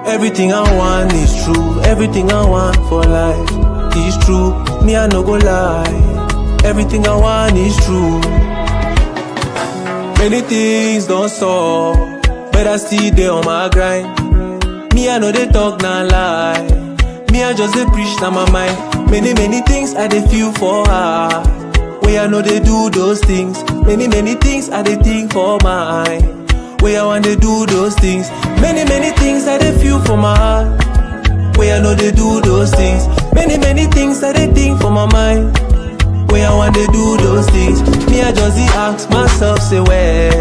Everything I want is true. Everything I want for life is true. Me, I no go lie. Everything I want is true. Many things don't solve, but I still there on my grind. Me, I know they talk, not lie. Me, I just they preach, not my mind. Many things I they feel for her. Where I know they do those things. Many things I they think for mine. Where I want to do those things. Many things I they feel for my heart. Where I know they do those things. Many things I they think for my mind. Where I want to do those things. Me, I just ask myself, say where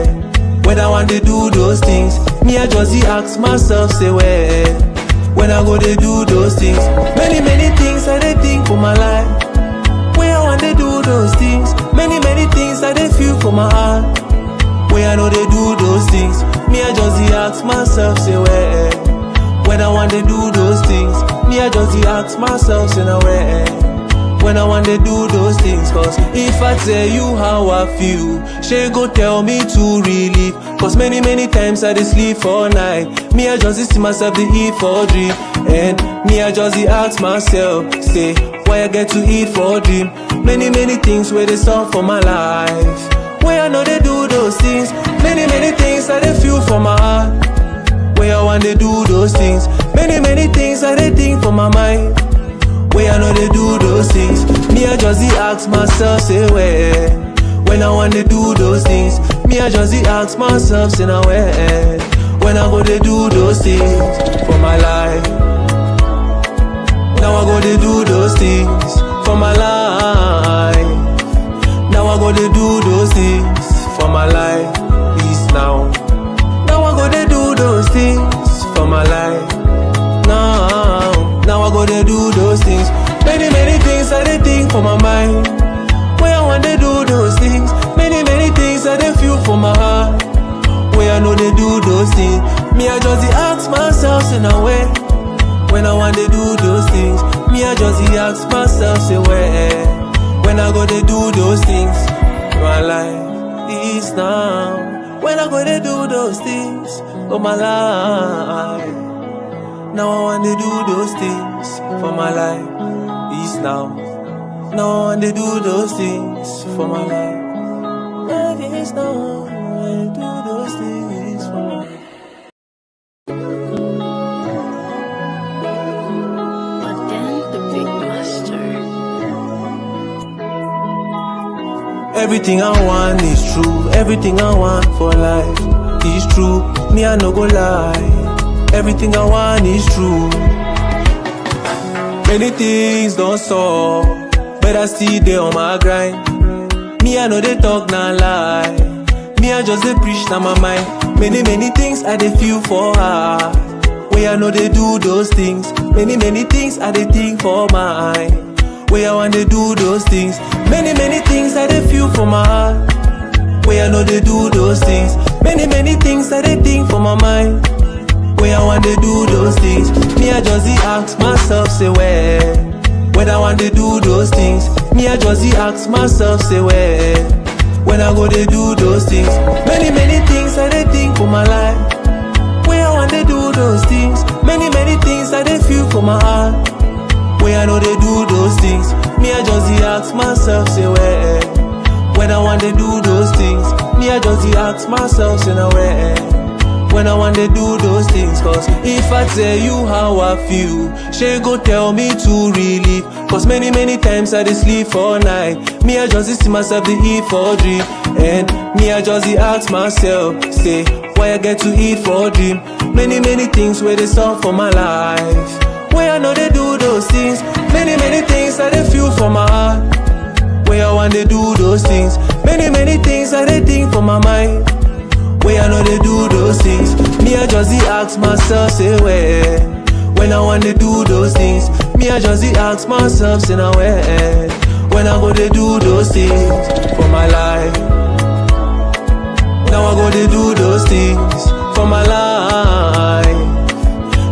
I want to do those things. Me, I just ask myself, say where when I go to do those things. Many things I they think for my life. Where I want to do those things. Many things I they feel for my heart. Where I know they do those things. Me, I just ask myself, say where when I want to do those things. Me, I just ask myself, say now where when I want to do those things. Cause if I tell you how I feel, she go tell me to relieve. Cause many times I just sleep for night. Me, I just see myself to eat for dream. And me, I just ask myself, say why I get to eat for dream. Many things where they solve for my life. Where I know they do those things. Many things I they feel for my heart. Where I want to do those things. Many things I they think for my mind. Where I know they do those things. Me, I just ask myself, say where when I want to do those things. Me, I just ask myself, say now where when I go to do those things for my life. Now I go to do those things for my life. Now I go to do those things for my life. Peace now. Now I go to do those things for my life. Now I go to do those things. Many things I they think for my mind. Where I want to do those things. Many things I they feel for my heart. Where I know they do those things. Me, I just ask myself, say now where when I want to do those things. Me, I just ask myself, say where when I go to do those things. My life is now. When I go to do those things for my life. Now I want to do those things for my life. Is now. Now I want to do those things for my life. Life is now. I want to do those things for my life. Everything I want is true. Everything I want for life is true. Me, I no go lie. Everything I want is true. Many things don't solve, but I still there on my grind. Me, I know they talk, not lie. Me, I just they preach, not my mind. Many things I they feel for her. Where I know they do those things. Many things I they think for mine. Where I want to do those things. Many things I they feel for my heart. Where I know they do those things. Many things I they think for my mind. Where I want to do those things. Me, I just ask myself, say where I want to do those things. Me, I just ask myself, say where when I go to do those things. Many things I they think for my life. Where I want to do those things. Many things I they feel for my heart. Where I know they do those things. Me, I just ask myself, say where when I want to do those things. Me, I just ask myself, say now where when I want to do those things. Cause if I tell you how I feel, she go tell me to relieve. Cause many times I just sleep for night. Me, I just see myself to eat for dream. And me, I just ask myself, say why I get to eat for dream. Many things where they solve for my life. Where I know they do those things. Many things I they feel for my heart. Where I want to do those things. Many things I they think for my mind. Where I know they do those things. Me, I just ask myself, say where when I want to do those things. Me, I just ask myself, say now where when I go to do those things for my life. Now I go to do those things for my life.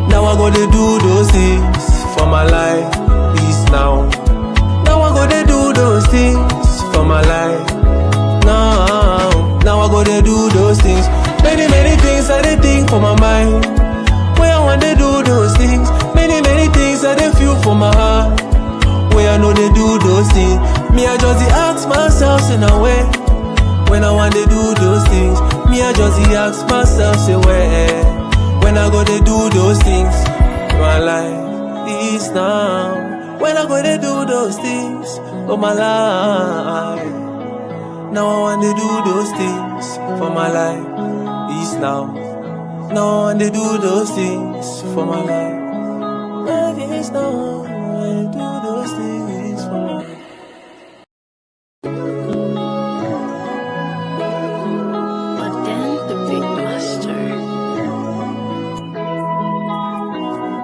Now I go to do those things for my life. Peace now. Now I go to do those things for my life. Now I go to do those things. Many things I they think for my mind. Where I want to do those things. Many things I dey feel for my heart. Where I know they do those things. Me I just dey ask myself in a way. When I want to do those things. Me I just dey ask myself say where. When I go to do those things. My life is now. When I go to do those things. Oh my life. Now I want to do those things. For my life is now. Now I want to do those things. For my life. Life is now. I want to do those things for my life.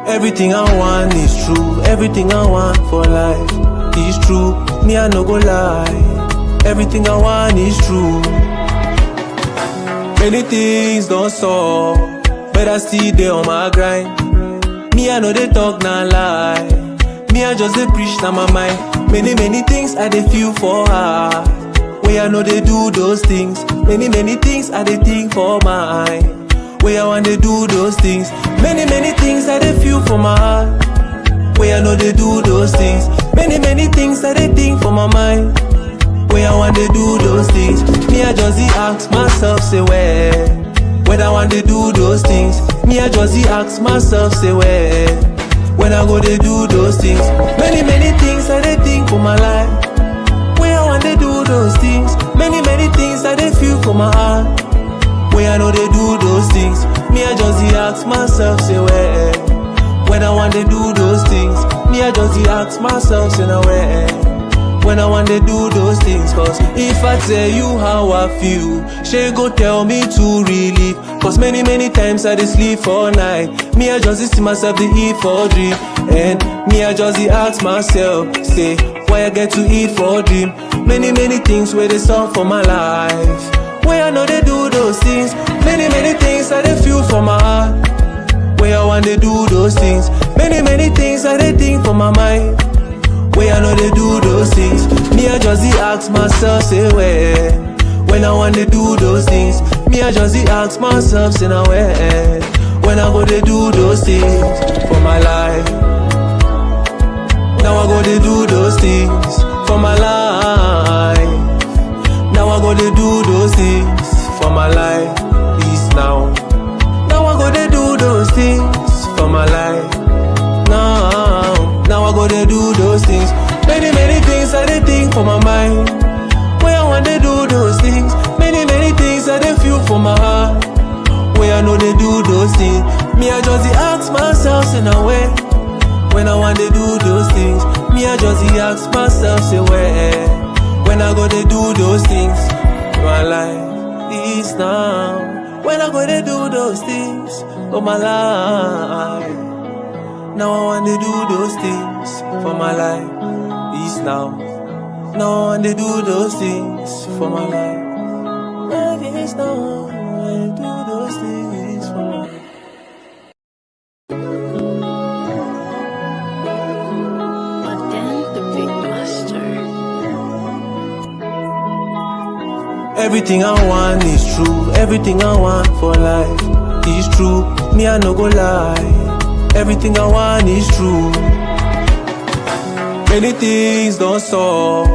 Everything I want is true. Everything I want for life is true. Me I no go lie. Everything I want is true. Many things don't solve, but I still dey on my grind. Me I know they talk not lie. Me I just dey preach na my mind. Many things I dey feel for her. Where I know they do those things. Many things I dey think for mine. Where I want to do those things. Many things I dey feel for my heart. Where I know they do those things. Many things I dey think for my mind. Where I want to do those things. Me I just dey ask myself say where. When I want to do those things. Me I just dey ask myself say where. When I go to do those things. Many things I dey think for my life. Where I want to do those things. Many things I dey feel for my heart. Where I know they do those things. Me I just dey ask myself say where. When I want to do those things. Me I just dey ask myself say now where. When I want to do those things. Cause if I tell you how I feel, she go tell me to relieve. Cause many times I dey sleep for night. Me I just dey see myself dey eat for dream. And me I just dey ask myself say why I get to eat for dream. Many things where they solve for my life. Where I know they do those things. Many things I dey feel for my heart. Where I want to do those things. Many things I dey think for my mind. Where I know they do those things. Me I just dey ask myself say where. When I want to do those things. Me I just dey ask myself say now where. When I go to do those things for my life. Now I go to do those things for my life. Now I go to do those things for my life is now. Now I go to do those things for my life. Now I go to do those things. Many things I dey think for my mind. Where I want to do those things. Many things I dey feel for my heart. Where I know they do those things. Me I just dey ask myself in a way. When I want to do those things. Me I just dey ask myself say where. When I go to do those things, my life is now. When I go to do those things, oh my life. Now I want to do those things for my life is now. Now I want to do those things for my life. Life is now. I want to do those things for my life. Everything I want is true. Everything I want for life is true. Me I no go lie. Everything I want is true. Many things don't solve,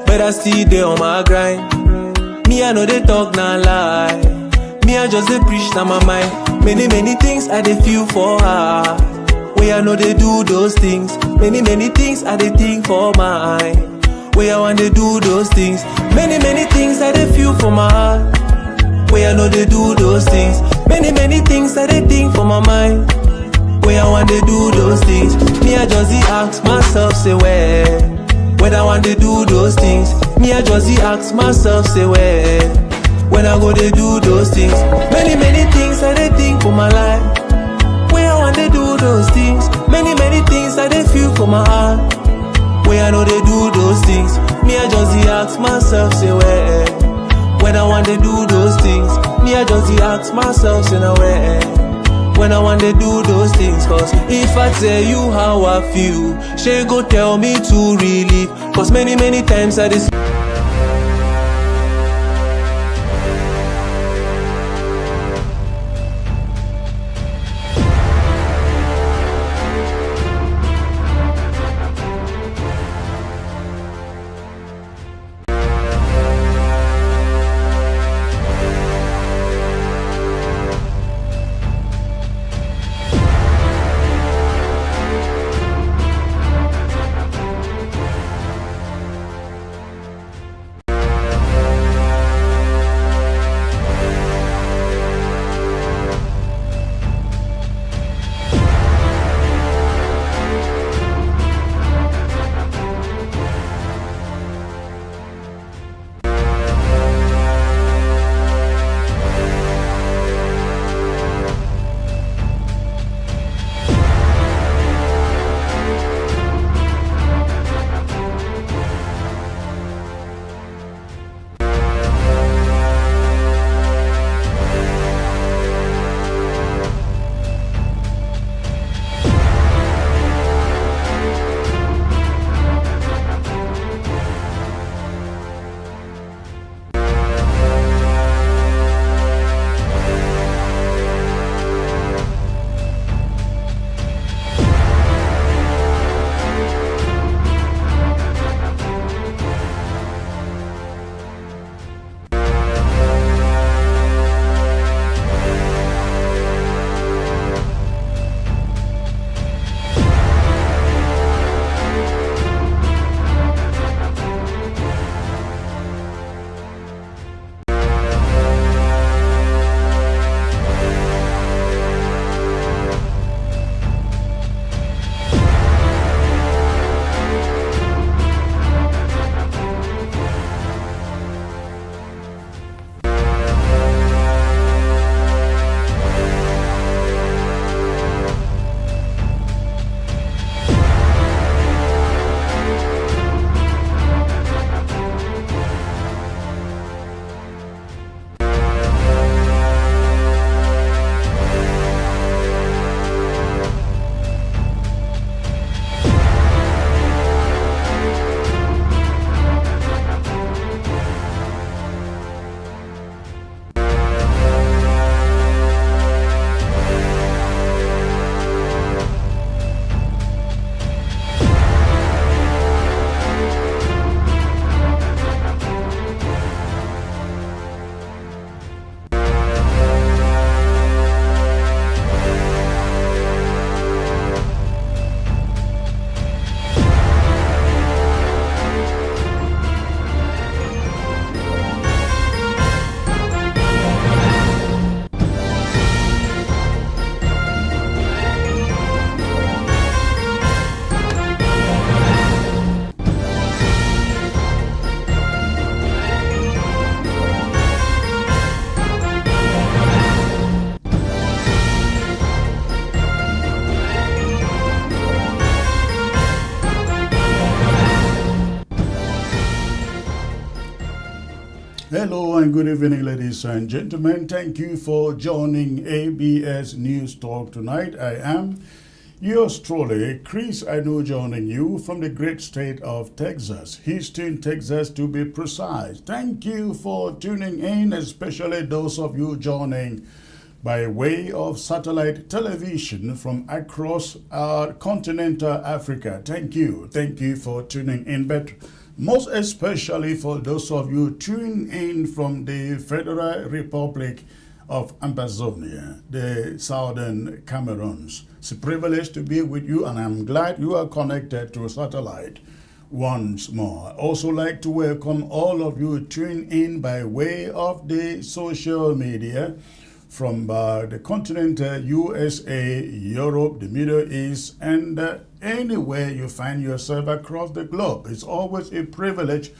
but I still dey on my grind. Me I know they talk not lie. Me I just dey preach na my mind. Many things I dey feel for her. Where I know they do those things. Many things I dey think for mine. Where I want to do those things. Many things I dey feel for my heart. Where I know they do those things. Many things I dey think for my mind. Where I want to do those things. Me I just dey ask myself say where. When I want to do those things. Me I just dey ask myself say where. When I go to do those things. Many things I dey think for my life. Where I want to do those things. Many things I dey feel for my heart. Where I know they do those things. Me I just dey ask myself say where. When I want to do those things. Me I just dey ask myself say now where. When I want to do those things. Cause if I tell you how I feel, she go tell me to relieve. Cause many times I dey Hello and good evening, ladies and gentlemen. Thank you for joining ABS News Talk tonight. I am yours truly, Chris Anu, joining you from the great state of Texas, Houston, Texas to be precise. Thank you for tuning in, especially those of you joining by way of satellite television from across continental Africa. Thank you. Thank you for tuning in. But most especially for those of you tuning in from the Federal Republic of Amazonia, the southern Cameroons. It's a privilege to be with you, and I'm glad you are connected to satellite once more. I also like to welcome all of you tuning in by way of the social media from the continent USA, Europe, the Middle East, and anywhere you find yourself across the globe. It's always a privilege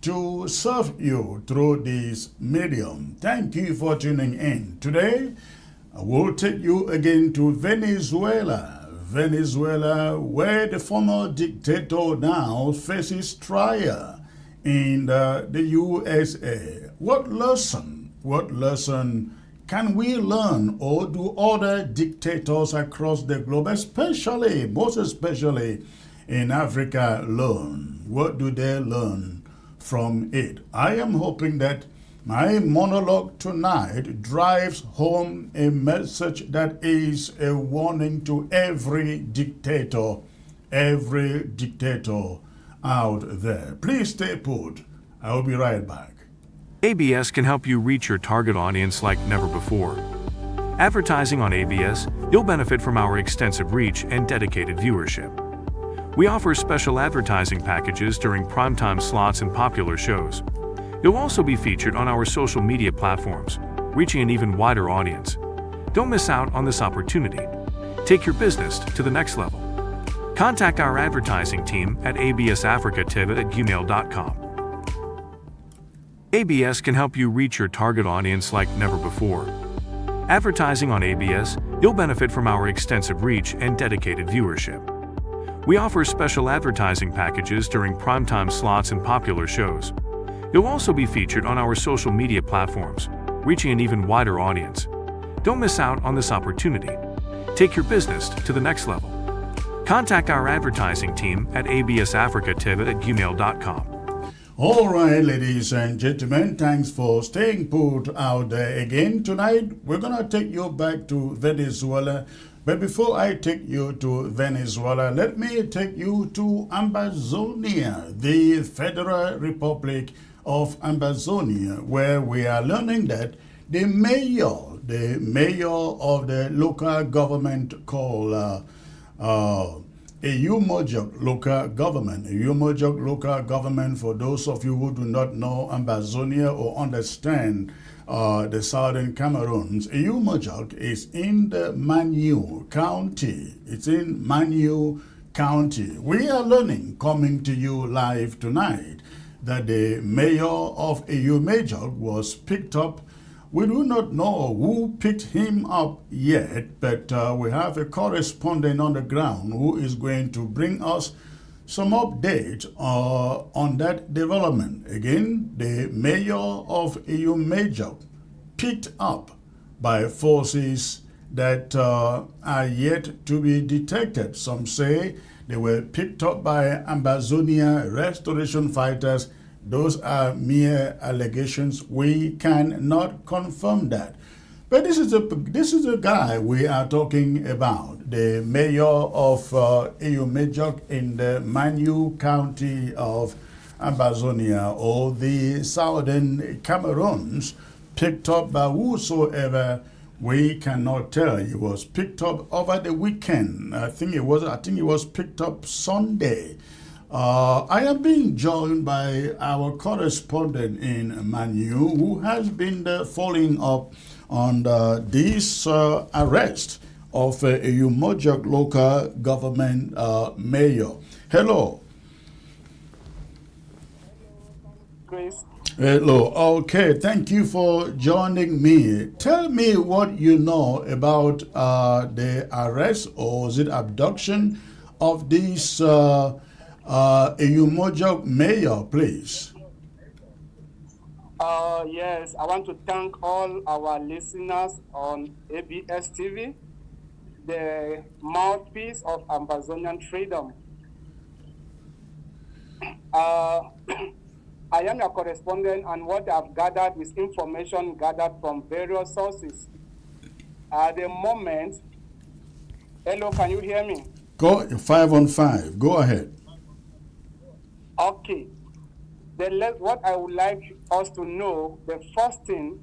to serve you through this medium. Thank you for tuning in. Today, I will take you again to Venezuela. Venezuela, where the former dictator now faces trial in the USA. What lesson can we learn, or do other dictators across the globe, most especially in Africa, learn? What do they learn from it? I am hoping that my monologue tonight drives home a message that is a warning to every dictator out there. Please stay put. I will be right back. ABS can help you reach your target audience like never before. Advertising on ABS, you'll benefit from our extensive reach and dedicated viewership. We offer special advertising packages during primetime slots and popular shows. You'll also be featured on our social media platforms, reaching an even wider audience. Don't miss out on this opportunity. Take your business to the next level. Contact our advertising team at absafricativ@gmail.com. ABS can help you reach your target audience like never before. Advertising on ABS, you'll benefit from our extensive reach and dedicated viewership. We offer special advertising packages during primetime slots and popular shows. You'll also be featured on our social media platforms, reaching an even wider audience. Don't miss out on this opportunity. Take your business to the next level. Contact our advertising team at absafricativ@gmail.com. All right, ladies and gentlemen, thanks for staying put out there again. Tonight, we're going to take you back to Venezuela. But before I take you to Venezuela, let me take you to Amazonia, the Federal Republic of Amazonia, where we are learning that the mayor of the local government called Umojok local government. Umojok local government, for those of you who do not know Amazonia or understand the southern Cameroons, Umojok is in the Manu County. It's in Manu County. We are learning, coming to you live tonight, that the mayor of Umojok was picked up. We do not know who picked him up yet, but we have a correspondent on the ground who is going to bring us some update on that development. Again, the mayor of Umojok picked up by forces that are yet to be detected. Some say they were picked up by Amazonia restoration fighters. Those are mere allegations. We cannot confirm that. But this is a guy we are talking about, the mayor of Umojok in the Manu County of Amazonia, or the southern Cameroons, picked up by whosoever. We cannot tell. He was picked up over the weekend. I think it was picked up Sunday. I am being joined by our correspondent in Manu, who has been following up on this arrest of a Umojok local government mayor. Hello. Grace. Hello. Okay, thank you for joining me. Tell me what you know about the arrest, or is it abduction, of this Umojok mayor, please. Yes, I want to thank all our listeners on ABS TV, the mouthpiece of Amazonian freedom. Uh, I am your correspondent, and what I've gathered is information gathered from various sources. At the moment, hello, can you hear me? Go 5 on 5. Go ahead. Okay. What I would like us to know, the first thing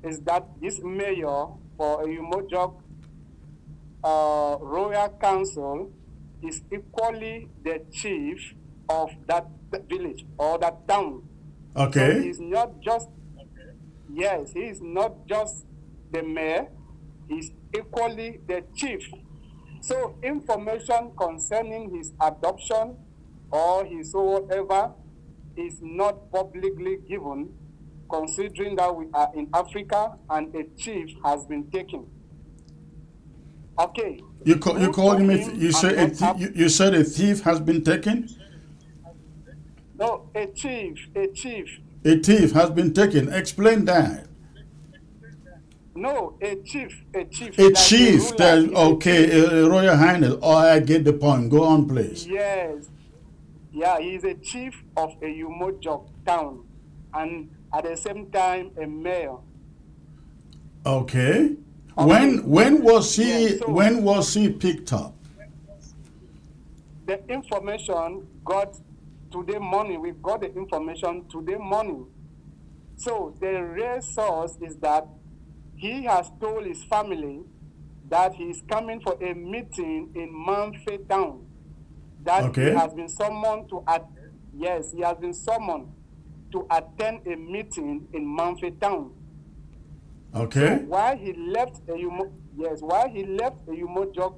is that this mayor for Umojok Royal Council is equally the chief of that village or that town. Okay. So he's not just, yes, he is not just the mayor, he's equally the chief. So information concerning his adoption or his whatever is not publicly given, considering that we are in Africa and a chief has been taken. Okay. You called him. You said a thief has been taken. No, a chief. A thief has been taken. Explain that. No, a chief. A chief. Okay, Royal Highness. Oh, I get the point. Go on, please. Yes. Yeah, he is a chief of a Umojok town, and at the same time a mayor. Okay. When was he picked up? The information got today morning. We got the information today morning. So the real source is that he has told his family that he is coming for a meeting in Manfe town. That he has been summoned to yes, he has been summoned to attend a meeting in Manfe town. Okay. So while he left Umojok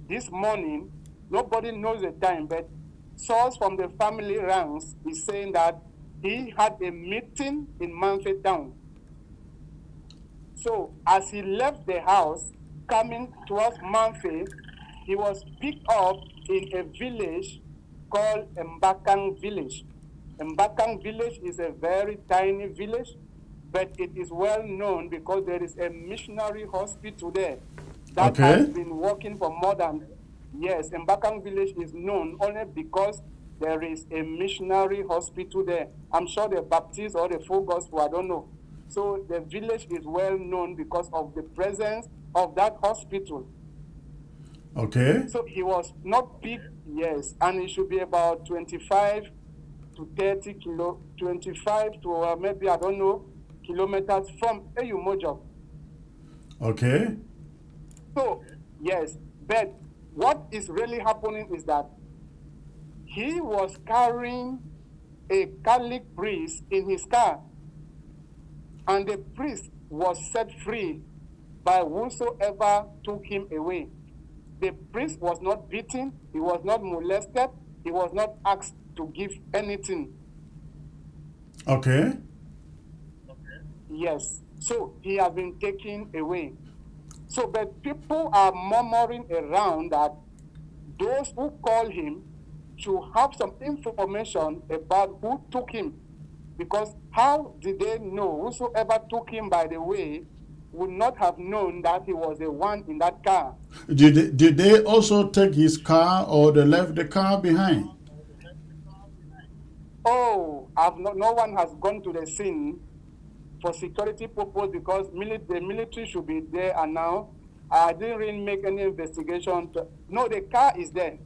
this morning, nobody knows the time, but source from the family ranks is saying that he had a meeting in Manfe town. So as he left the house, coming towards Manfe, he was picked up in a village called Mbakang village. Mbakang village is a very tiny village, but it is well known because there is a missionary hospital there that has been working for more than, yes, Mbakang village is known only because there is a missionary hospital there. I'm sure the Baptist or the full gospel, I don't know. So the village is well known because of the presence of that hospital. Okay. So he was not big, yes, and it should be about 25 to 30 kilo, 25 to maybe, I don't know, kilometers from Umojok. Okay. So, yes, but what is really happening is that he was carrying a Catholic priest in his car, and the priest was set free by whosoever took him away. The priest was not beaten, he was not molested, he was not asked to give anything. Okay. Yes, so he has been taken away. So, but people are murmuring around that those who call him should have some information about who took him. Because how did they know? Whosoever took him, by the way, would not have known that he was the one in that car. Did they also take his car, or they left the car behind? Oh, no one has gone to the scene for security purpose because the military should be there, and now I didn't really make any investigation. No, the car is there.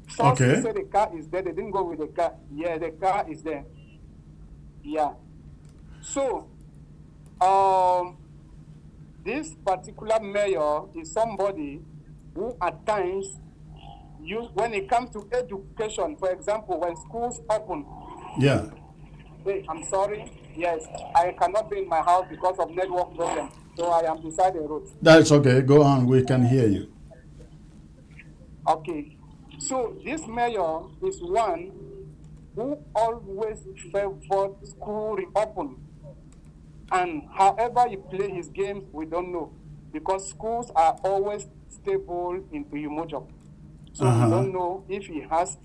Sources say the car is there. They didn't go with the car. Yeah, the car is there. Yeah. So, this particular mayor is somebody who at times, when it comes to education, for example, when schools open. Yeah. Hey, I'm sorry. Yes, I cannot be in my house because of network problem. So I am beside the road. That's okay. Go on. We can hear you. Okay. So this mayor is one who always favored school reopen. And however he play his games, we don't know. Because schools are always stable in Umojok. So we don't know if he has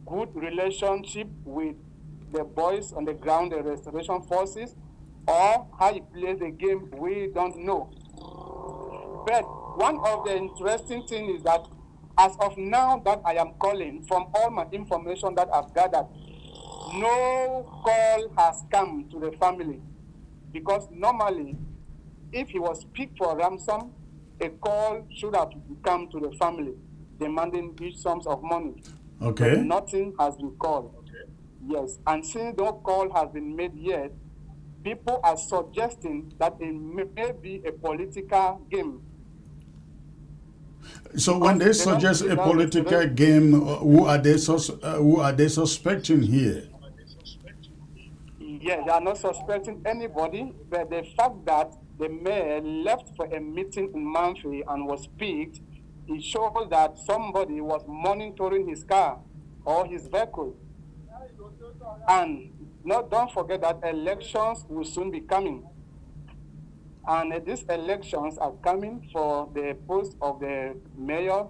good relationship with the boys on the ground, the restoration forces, or how he plays the game, we don't know. But one of the interesting things is that as of now that I am calling, from all my information that I've gathered, no call has come to the family. Because normally, if he was picked for ransom, a call should have come to the family, demanding huge sums of money. Okay. But nothing has been called. Yes, and since no call has been made yet, people are suggesting that it may be a political game. So when they suggest a political game, who are they suspecting here? Yes, they are not suspecting anybody, but the fact that the mayor left for a meeting in Manfi and was picked, it shows that somebody was monitoring his car or his vehicle. And don't forget that elections will soon be coming. And these elections are coming for the post of the mayor.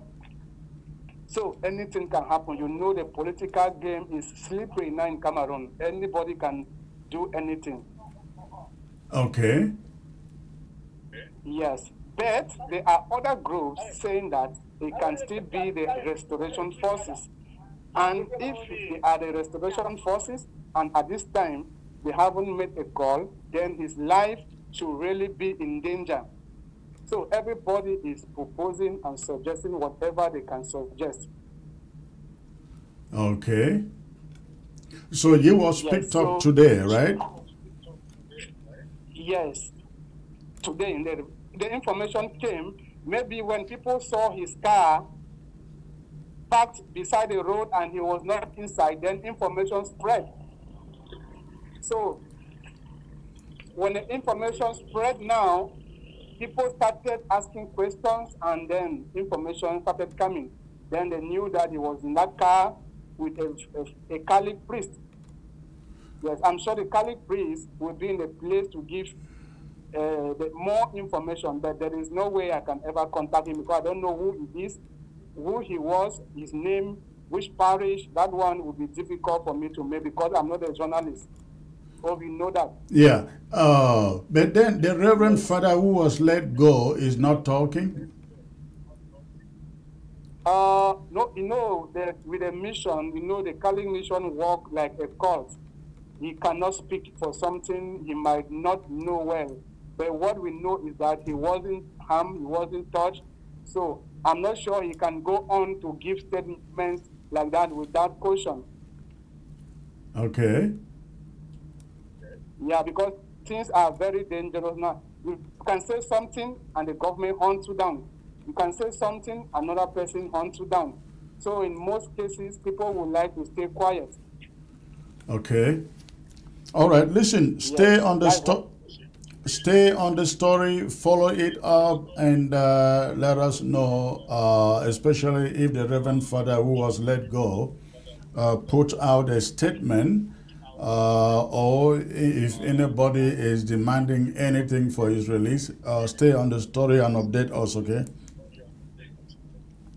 So anything can happen. You know, the political game is slippery now in Cameroon. Anybody can do anything. Okay. Yes, but there are other groups saying that it can still be the restoration forces. And if they are the restoration forces, and at this time they haven't made a call, then his life should really be in danger. So everybody is proposing and suggesting whatever they can suggest. Okay. So he was picked up today, right? Yes. Today, the information came maybe when people saw his car parked beside the road and he was not inside, then information spread. So when the information spread now, people started asking questions and then information started coming. Then they knew that he was in that car with a Catholic priest. Yes, I'm sure the Catholic priest will be in the place to give more information, but there is no way I can ever contact him because I don't know who he is, who he was, his name, which parish. That one would be difficult for me to make because I'm not a journalist. So we know that. Yeah. But then the Reverend Father who was let go is not talking? No, you know, with a mission, you know, the Catholic mission work like a cult. He cannot speak for something he might not know well. But what we know is that he wasn't harmed, he wasn't touched. So I'm not sure he can go on to give statements like that without caution. Okay. Yeah, because things are very dangerous now. You can say something and the government hunts you down. You can say something, another person hunts you down. So in most cases, people would like to stay quiet. Okay. All right. Listen, stay on the story, follow it up, and let us know, especially if the Reverend Father who was let go put out a statement, or if anybody is demanding anything for his release. Stay on the story and update us, okay?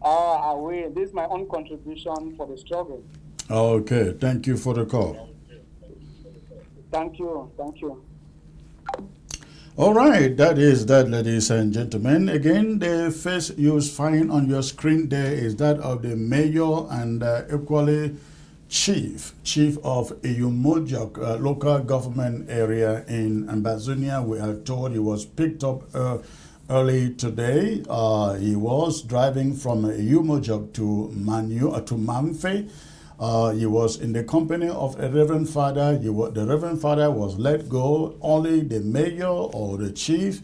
I will. This is my own contribution for the struggle. Okay. Thank you for the call. Thank you. Thank you. All right, that is that, ladies and gentlemen. Again, the face you find on your screen there is that of the mayor and equally chief of Eyumojok local government area in Ambazonia. We are told he was picked up early today. He was driving from Eyumojok to Manfe. He was in the company of a Reverend Father. The Reverend Father was let go. Only the mayor or the chief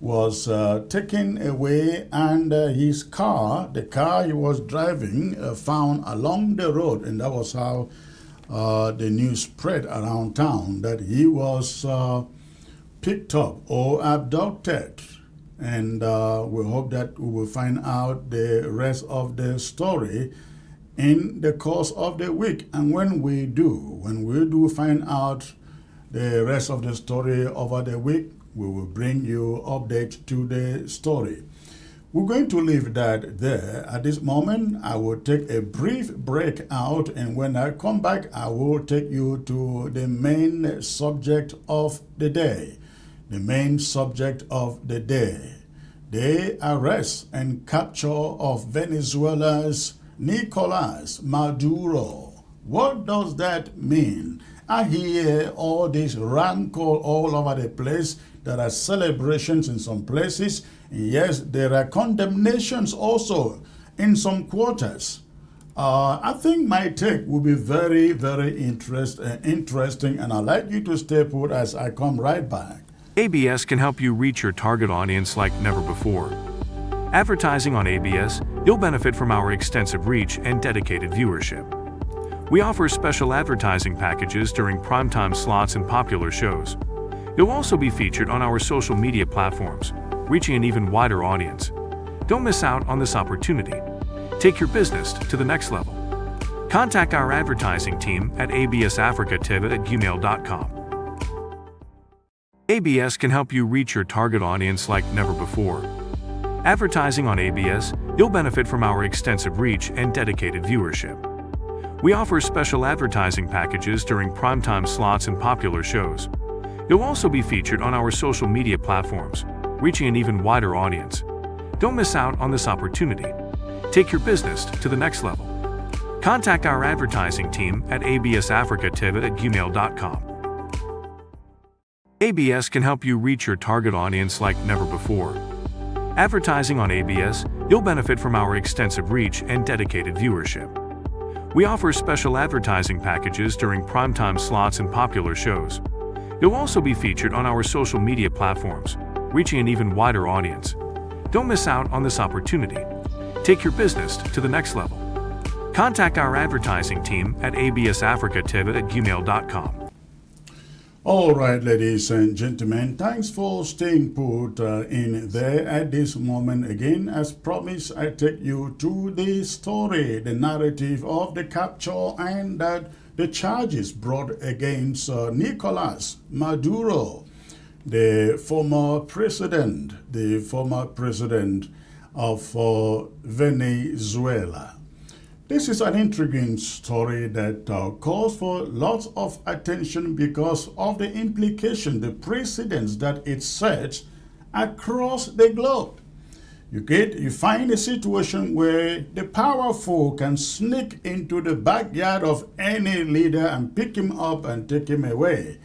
was taken away, and his car, the car he was driving, found along the road. And that was how the news spread around town that he was picked up or abducted. And we hope that we will find out the rest of the story in the course of the week. And when we do find out the rest of the story over the week, we will bring you update to the story. We're going to leave that there. At this moment, I will take a brief break out, and when I come back, I will take you to the main subject of the day. the main subject of the day, the arrest and capture of Venezuela's Nicolas Maduro. What does that mean? I hear all this rancor all over the place. There are celebrations in some places. Yes, there are condemnations also in some quarters. I think my take will be very, very interesting, and I'd like you to stay put as I come right back. ABS can help you reach your target audience like never before. Advertising on ABS, you'll benefit from our extensive reach and dedicated viewership. We offer special advertising packages during primetime slots and popular shows. You'll also be featured on our social media platforms, reaching an even wider audience. Don't miss out on this opportunity. Take your business to the next level. Contact our advertising team at absafricativ@gmail.com. ABS can help you reach your target audience like never before. Advertising on ABS, you'll benefit from our extensive reach and dedicated viewership. We offer special advertising packages during primetime slots and popular shows. You'll also be featured on our social media platforms, reaching an even wider audience. Don't miss out on this opportunity. Take your business to the next level. Contact our advertising team at absafricativ@gmail.com. ABS can help you reach your target audience like never before. Advertising on ABS, you'll benefit from our extensive reach and dedicated viewership. We offer special advertising packages during primetime slots and popular shows. You'll also be featured on our social media platforms, reaching an even wider audience. Don't miss out on this opportunity. Take your business to the next level. Contact our advertising team at absafricativ@gmail.com. All right, ladies and gentlemen, thanks for staying put in there at this moment. Again, as promised, I take you to the story, the narrative of the capture and the charges brought against Nicolas Maduro, the former president of Venezuela. This is an intriguing story that calls for lots of attention because of the implication, the precedents that it sets across the globe. You find a situation where the powerful can sneak into the backyard of any leader and pick him up and take him away.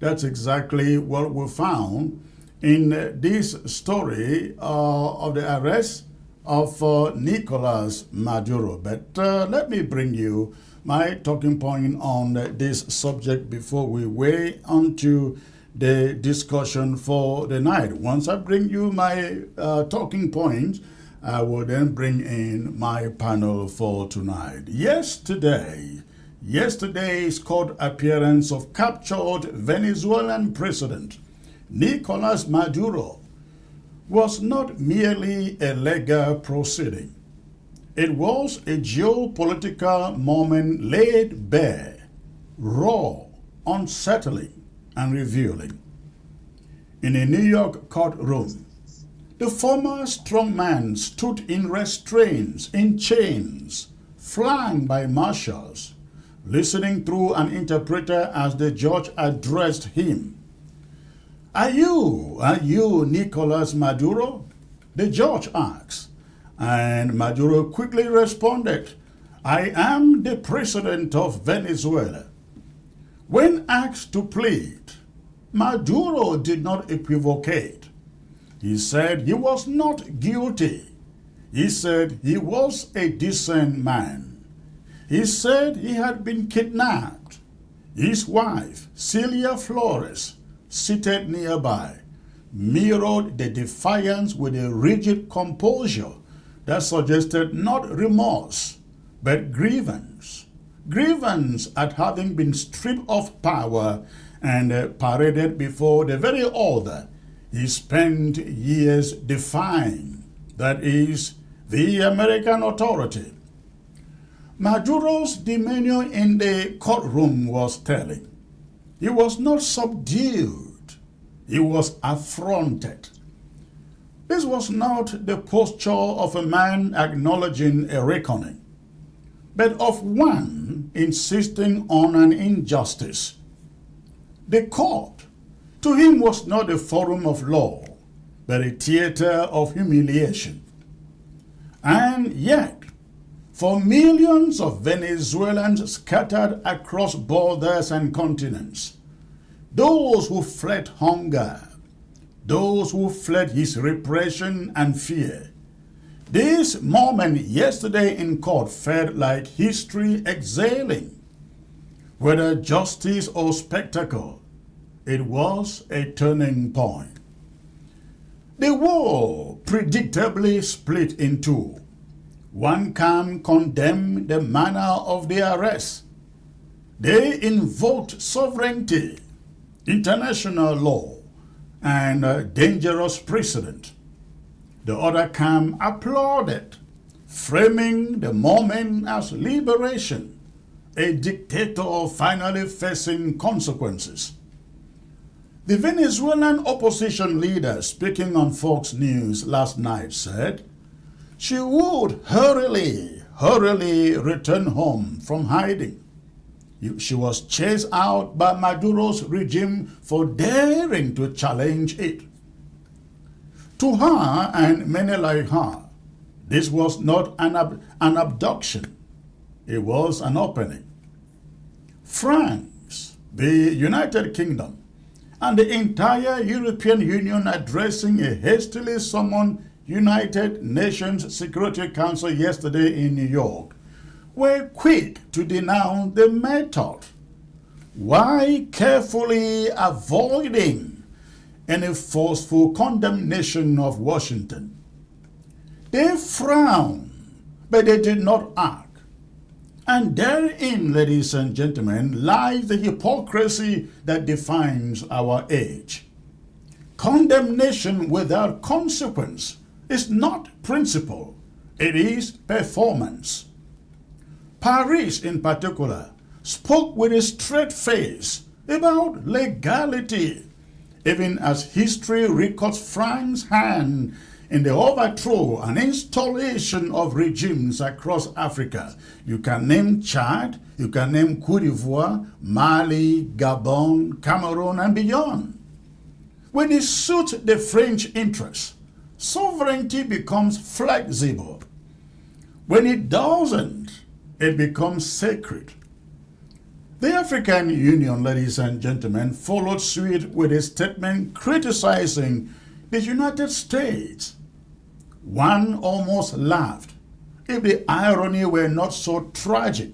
That's exactly what we found in this story of the arrest of Nicolas Maduro. But let me bring you my talking point on this subject before we weigh onto the discussion for the night. Once I bring you my talking points, I will then bring in my panel for tonight. Yesterday's court appearance of captured Venezuelan President Nicolas Maduro was not merely a legal proceeding. It was a geopolitical moment laid bare, raw, unsettling, and revealing. In a New York courtroom, the former strongman stood in restraints, in chains, flanked by marshals, listening through an interpreter as the judge addressed him. Are you Nicolas Maduro? The judge asked, and Maduro quickly responded, I am the president of Venezuela. When asked to plead, Maduro did not equivocate. He said he was not guilty. He said he was a decent man. He said he had been kidnapped. His wife, Celia Flores, seated nearby, mirrored the defiance with a rigid composure that suggested not remorse, but grievance. Grievance at having been stripped of power and paraded before the very order he spent years defying, that is, the American authority. Maduro's demeanor in the courtroom was telling. He was not subdued. He was affronted. This was not the posture of a man acknowledging a reckoning, but of one insisting on an injustice. The court to him was not a forum of law, but a theater of humiliation. And yet, for millions of Venezuelans scattered across borders and continents, those who fled hunger, those who fled his repression and fear, this moment yesterday in court felt like history exhaling. Whether justice or spectacle, it was a turning point. The world predictably split in two. One camp condemned the manner of the arrest. They invoked sovereignty, international law, and a dangerous precedent. The other camp applauded, framing the moment as liberation, a dictator finally facing consequences. The Venezuelan opposition leader, speaking on Fox News last night, said she would hurriedly return home from hiding. She was chased out by Maduro's regime for daring to challenge it. To her and many like her, this was not an abduction. It was an opening. France, the United Kingdom, and the entire European Union addressing a hastily summoned United Nations Security Council yesterday in New York, were quick to denounce the method, while carefully avoiding any forceful condemnation of Washington. They frowned, but they did not act. And therein, ladies and gentlemen, lies the hypocrisy that defines our age. Condemnation without consequence is not principle, it is performance. Paris, in particular, spoke with a straight face about legality, even as history records France's hand in the overthrow and installation of regimes across Africa. You can name Chad, you can name Côte d'Ivoire, Mali, Gabon, Cameroon, and beyond. When it suits the French interests, sovereignty becomes flexible. When it doesn't, it becomes sacred. The African Union, ladies and gentlemen, followed suit with a statement criticizing the United States. One almost laughed if the irony were not so tragic.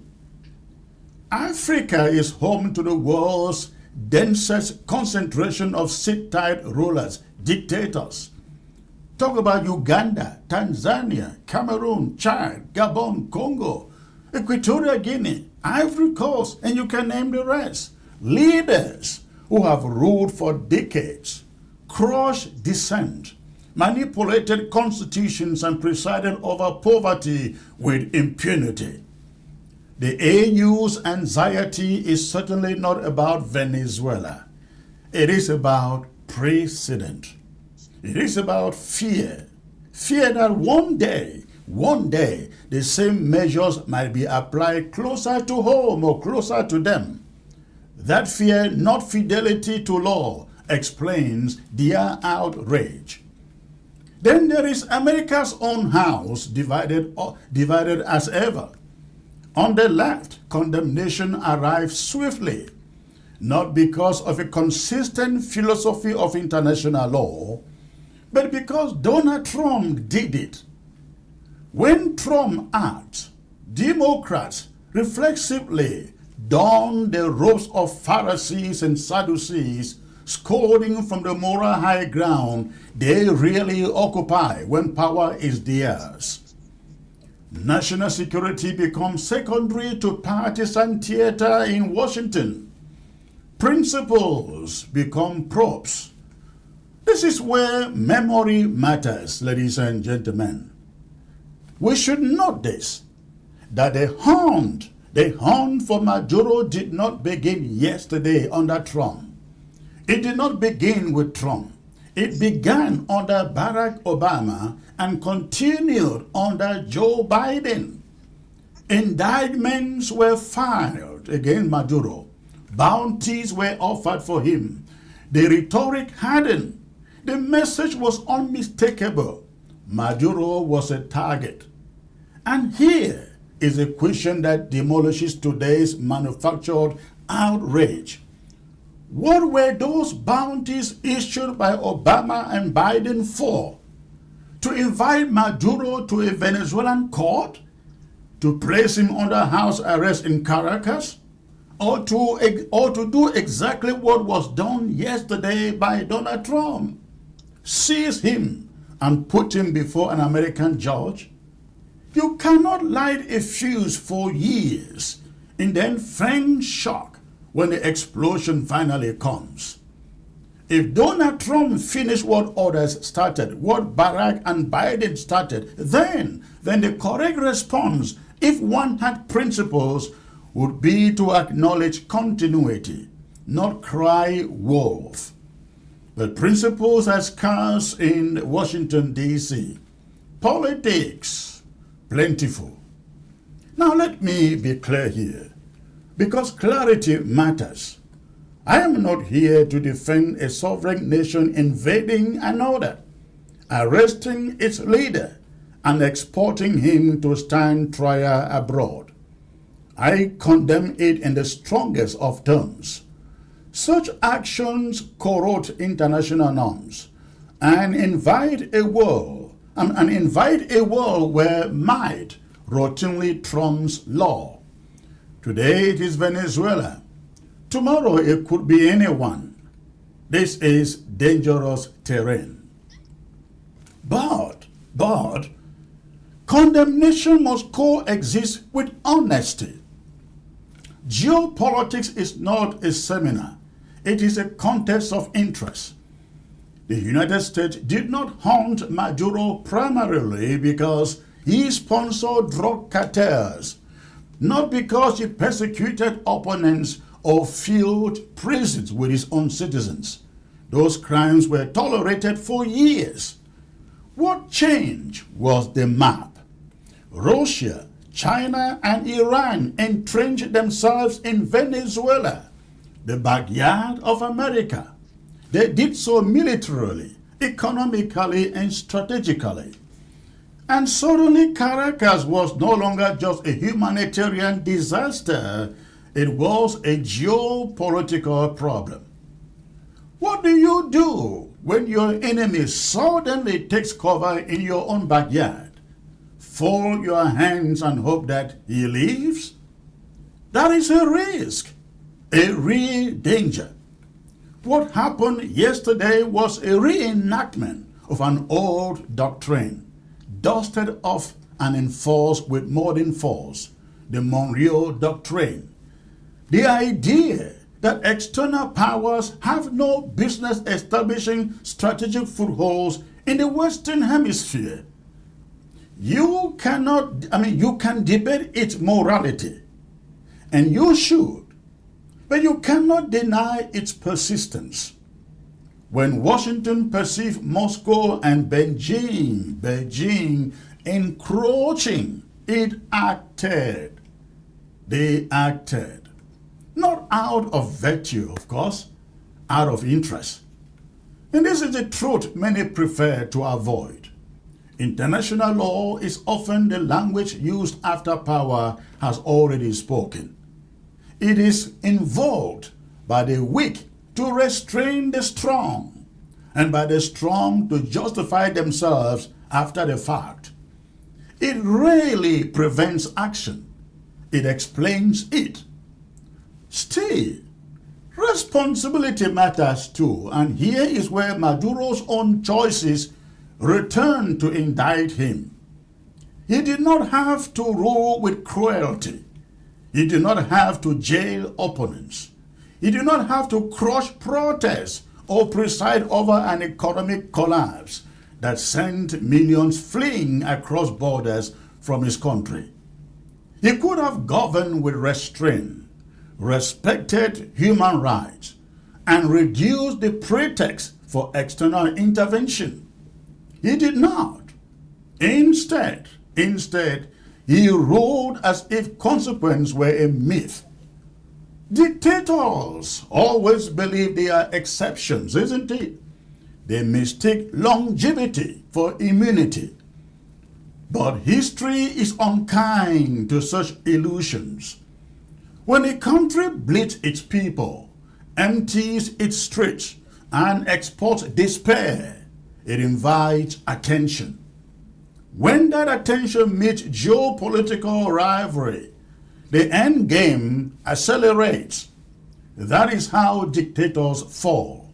Africa is home to the world's densest concentration of sit-tight rulers, dictators. Talk about Uganda, Tanzania, Cameroon, Chad, Gabon, Congo, Equatorial Guinea, Ivory Coast, and you can name the rest. Leaders who have ruled for decades, crushed dissent, manipulated constitutions, and presided over poverty with impunity. The AU's anxiety is certainly not about Venezuela. It is about precedent. It is about fear. Fear that one day, the same measures might be applied closer to home or closer to them. That fear, not fidelity to law, explains their outrage. Then there is America's own house, divided as ever. On the left, condemnation arrives swiftly, not because of a consistent philosophy of international law, but because Donald Trump did it. When Trump acts, Democrats reflexively don the robes of Pharisees and Sadducees, scolding from the moral high ground they really occupy when power is theirs. National security becomes secondary to partisan theater in Washington. Principles become props. This is where memory matters, ladies and gentlemen. We should note this, that the hunt for Maduro did not begin yesterday under Trump. It did not begin with Trump. It began under Barack Obama and continued under Joe Biden. Indictments were filed against Maduro. Bounties were offered for him. The rhetoric hardened. The message was unmistakable. Maduro was a target. And here is a question that demolishes today's manufactured outrage. What were those bounties issued by Obama and Biden for? To invite Maduro to a Venezuelan court? To place him under house arrest in Caracas? Or to do exactly what was done yesterday by Donald Trump? Seize him and put him before an American judge? You cannot light a fuse for years and then feign shock when the explosion finally comes. If Donald Trump finished what others started, what Barack and Biden started, then the correct response, if one had principles, would be to acknowledge continuity, not cry wolf. But principles are scarce in Washington, D.C. Politics, plentiful. Now let me be clear here, because clarity matters. I am not here to defend a sovereign nation invading another, arresting its leader, and exporting him to stand trial abroad. I condemn it in the strongest of terms. Such actions corrode international norms and invite a world where might routinely trumps law. Today it is Venezuela. Tomorrow it could be anyone. This is dangerous terrain. But condemnation must coexist with honesty. Geopolitics is not a seminar. It is a contest of interest. The United States did not hunt Maduro primarily because he sponsored drug cartels, not because he persecuted opponents or filled prisons with his own citizens. Those crimes were tolerated for years. What changed was the map. Russia, China, and Iran entrenched themselves in Venezuela, the backyard of America. They did so militarily, economically, and strategically. And suddenly Caracas was no longer just a humanitarian disaster, it was a geopolitical problem. What do you do when your enemy suddenly takes cover in your own backyard? Fold your hands and hope that he leaves? That is a risk, a real danger. What happened yesterday was a reenactment of an old doctrine, dusted off and enforced with modern force, the Monroe Doctrine. The idea that external powers have no business establishing strategic footholds in the Western Hemisphere. You can debate its morality, and you should, but you cannot deny its persistence. When Washington perceived Moscow and Beijing encroaching, it acted. They acted. Not out of virtue, of course, out of interest. And this is the truth many prefer to avoid. International law is often the language used after power has already spoken. It is invoked by the weak to restrain the strong, and by the strong to justify themselves after the fact. It rarely prevents action. It explains it. Still, responsibility matters too, and here is where Maduro's own choices return to indict him. He did not have to rule with cruelty. He did not have to jail opponents. He did not have to crush protests or preside over an economic collapse that sent millions fleeing across borders from his country. He could have governed with restraint, respected human rights, and reduced the pretext for external intervention. He did not. Instead, he ruled as if consequence were a myth. Dictators always believe they are exceptions, isn't it? They mistake longevity for immunity. But history is unkind to such illusions. When a country bleeds its people, empties its streets, and exports despair, it invites attention. When that attention meets geopolitical rivalry, the end game accelerates. That is how dictators fall.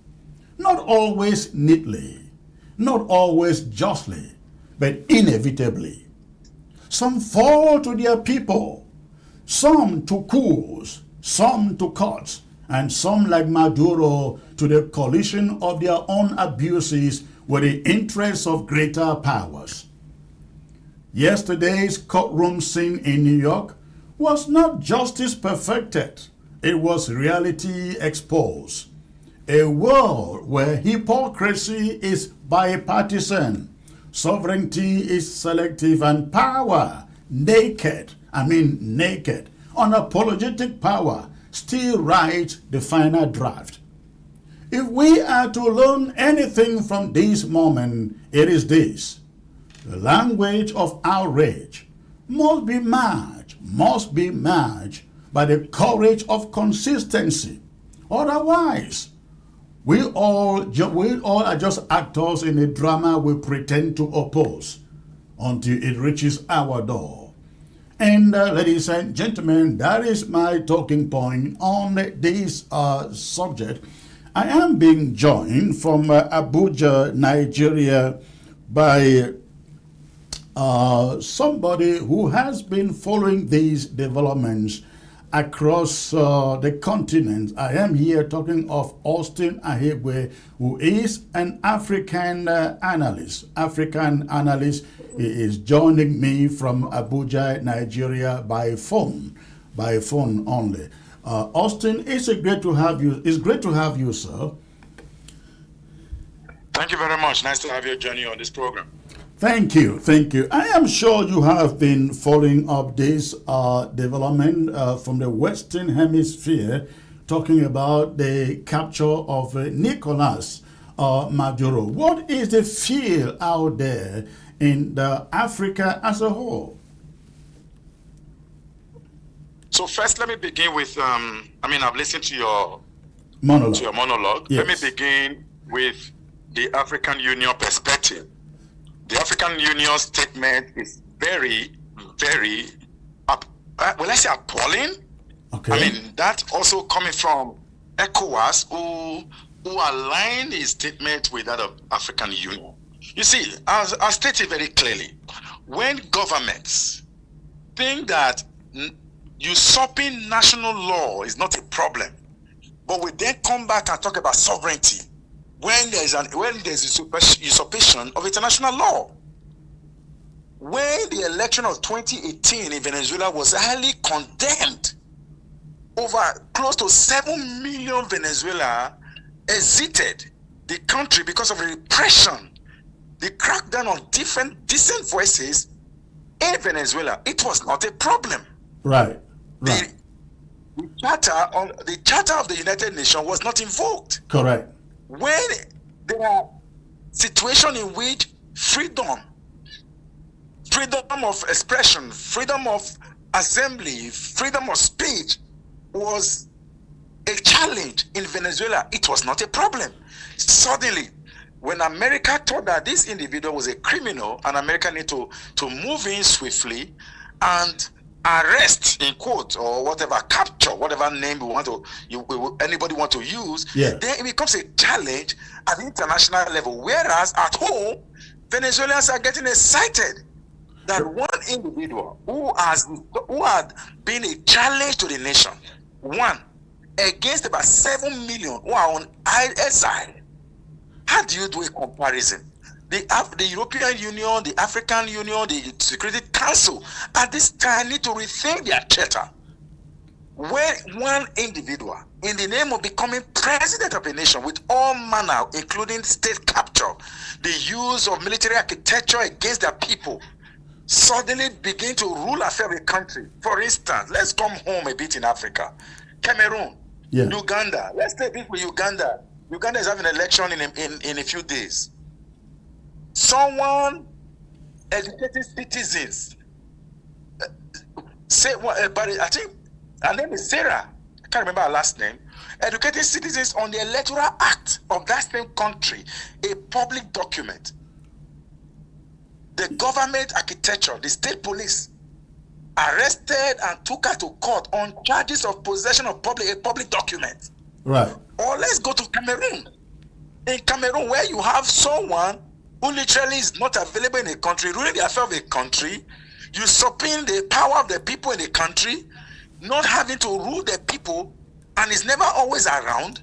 Not always neatly, not always justly, but inevitably. Some fall to their people, some to coups, some to cuts, and some like Maduro to the collision of their own abuses with the interests of greater powers. Yesterday's courtroom scene in New York was not justice perfected, it was reality exposed. A world where hypocrisy is bipartisan, sovereignty is selective, and power, naked, unapologetic power, still writes the final draft. If we are to learn anything from this moment, it is this. The language of outrage must be matched by the courage of consistency. Otherwise, we all are just actors in a drama we pretend to oppose until it reaches our door. And ladies and gentlemen, that is my talking point on this subject. I am being joined from Abuja, Nigeria, by somebody who has been following these developments across the continent. I am here talking of Austin Ahegbe, who is an African analyst. He is joining me from Abuja, Nigeria by phone only. Austin, it's great to have you. It's great to have you, sir. Thank you very much. Nice to have you joining on this program. Thank you. I am sure you have been following up this development from the Western Hemisphere, talking about the capture of Nicolas Maduro. What is the feel out there in Africa as a whole? So first, let me begin with, I've listened to your monologue. Yes. Let me begin with the African Union perspective. The African Union statement is very, very, appalling. Okay. That also coming from ECOWAS, who aligned his statement with that of African Union. You see, I'll state it very clearly. When governments think that usurping national law is not a problem, but we then come back and talk about sovereignty, when there's usurpation of international law. When the election of 2018 in Venezuela was highly condemned, over close to 7 million Venezuela exited the country because of repression, the crackdown on different decent voices in Venezuela. It was not a problem. Right. The charter of the United Nations was not invoked. Correct. When there are situations in which freedom of expression, freedom of assembly, freedom of speech was a challenge in Venezuela, it was not a problem. Suddenly, when America thought that this individual was a criminal and America needed to move in swiftly and arrest, in quote, or whatever, capture, whatever name anybody want to use, then it becomes a challenge at the international level. Whereas at home, Venezuelans are getting excited that one individual who had been a challenge to the nation, one, against about 7 million who are on either side. How do you do a comparison? The European Union, the African Union, the Security Council at this time need to rethink their charter. When one individual, in the name of becoming president of a nation with all manner, including state capture, the use of military architecture against their people, suddenly begin to rule affair of a country. For instance, let's come home a bit in Africa. Cameroon, Uganda. Let's take it with Uganda. Uganda is having an election in a few days. Someone educating citizens say but I think her name is Sarah. I can't remember her last name. Educating citizens on the electoral act of that same country, a public document. The government architecture, the state police, arrested and took her to court on charges of possession of a public document. Right. Or let's go to Cameroon. In Cameroon, where you have someone who literally is not available in a country, ruling the affair of a country, usurping the power of the people in the country, not having to rule the people, and is never always around.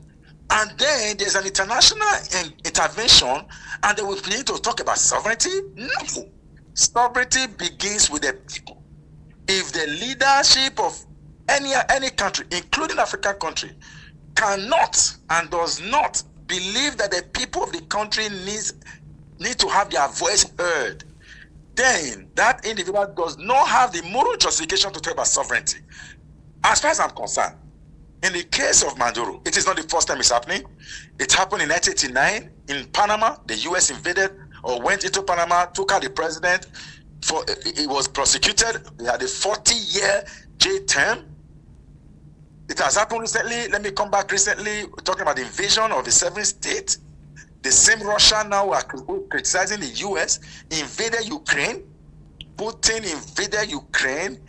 And then there's an international intervention, and they will begin to talk about sovereignty. No. Sovereignty begins with the people. If the leadership of any country, including African country, cannot and does not believe that the people of the country need to have their voice heard, then that individual does not have the moral justification to talk about sovereignty. As far as I'm concerned, in the case of Maduro, it is not the first time it's happening. It happened in 1989 in Panama. The U.S. invaded or went into Panama, took out the president. He was prosecuted. He had a 40-year jail term. It has happened recently. Let me come back recently. We're talking about the invasion of the seven states. The same Russia now are criticizing the U.S. invaded Ukraine. Putin invaded Ukraine,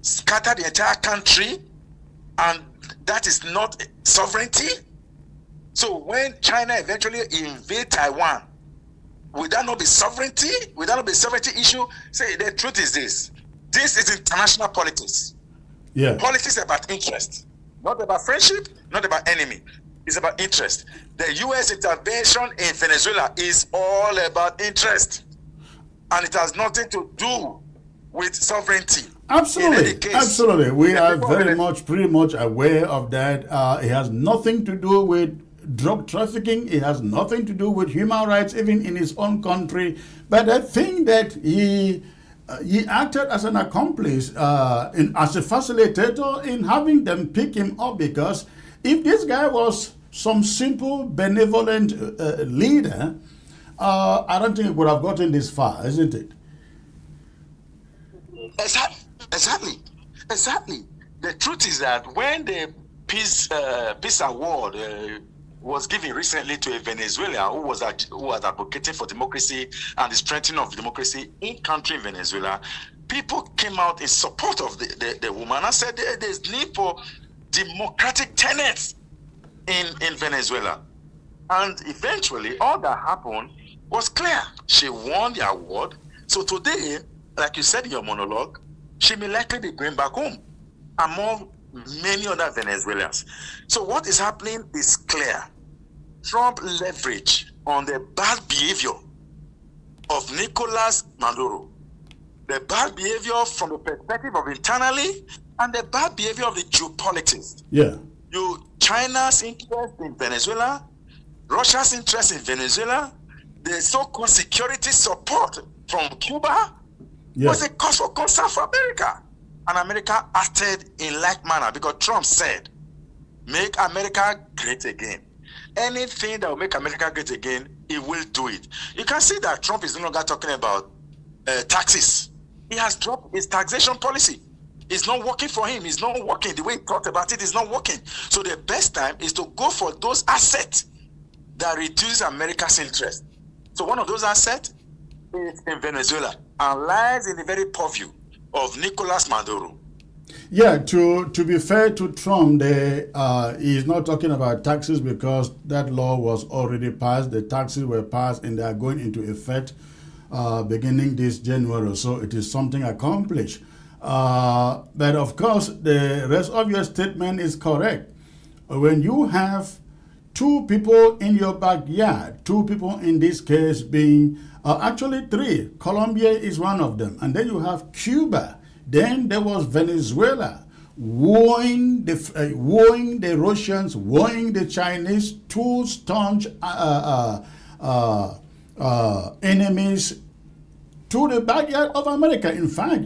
scattered the entire country, and that is not sovereignty. So when China eventually invade Taiwan, would that not be sovereignty? Would that not be a sovereignty issue? Say the truth is this. This is international politics. Yeah. Politics is about interest. Not about friendship, not about enemy. It's about interest. The U.S. intervention in Venezuela is all about interest. And it has nothing to do with sovereignty. Absolutely, Case, absolutely. We are very pretty much aware of that. It has nothing to do with drug trafficking. It has nothing to do with human rights, even in his own country. But I think that he acted as an accomplice, as a facilitator in having them pick him up, because if this guy was some simple, benevolent leader, I don't think it would have gotten this far, isn't it? Exactly. The truth is that when the peace award was given recently to a Venezuelan who was advocating for democracy and the strengthening of democracy in country Venezuela, people came out in support of the woman and said there's need for democratic tenets in Venezuela. And eventually, all that happened was clear. She won the award. So today, like you said in your monologue, she may likely be going back home among many other Venezuelans. So what is happening is clear. Trump leveraged on the bad behavior of Nicolas Maduro, the bad behavior from the perspective of internally, and the bad behavior of the geopolitics. Yeah. China's interest in Venezuela, Russia's interest in Venezuela, the so-called security support from Cuba was a cause for concern for America. And America acted in like manner because Trump said, make America great again. Anything that will make America great again, he will do it. You can see that Trump is no longer talking about taxes. He has dropped his taxation policy. It's not working for him. It's not working. The way he thought about it is not working. So the best time is to go for those assets that reduce America's interest. So one of those assets is in Venezuela and lies in the very purview of Nicolas Maduro. Yeah, to be fair to Trump, he is not talking about taxes because that law was already passed. The taxes were passed and they are going into effect beginning this January. So it is something accomplished. But of course, the rest of your statement is correct. When you have two people in your backyard, two people in this case being, actually three, Colombia is one of them, and then you have Cuba, then there was Venezuela, wooing the Russians, wooing the Chinese, two staunch enemies to the backyard of America. In fact,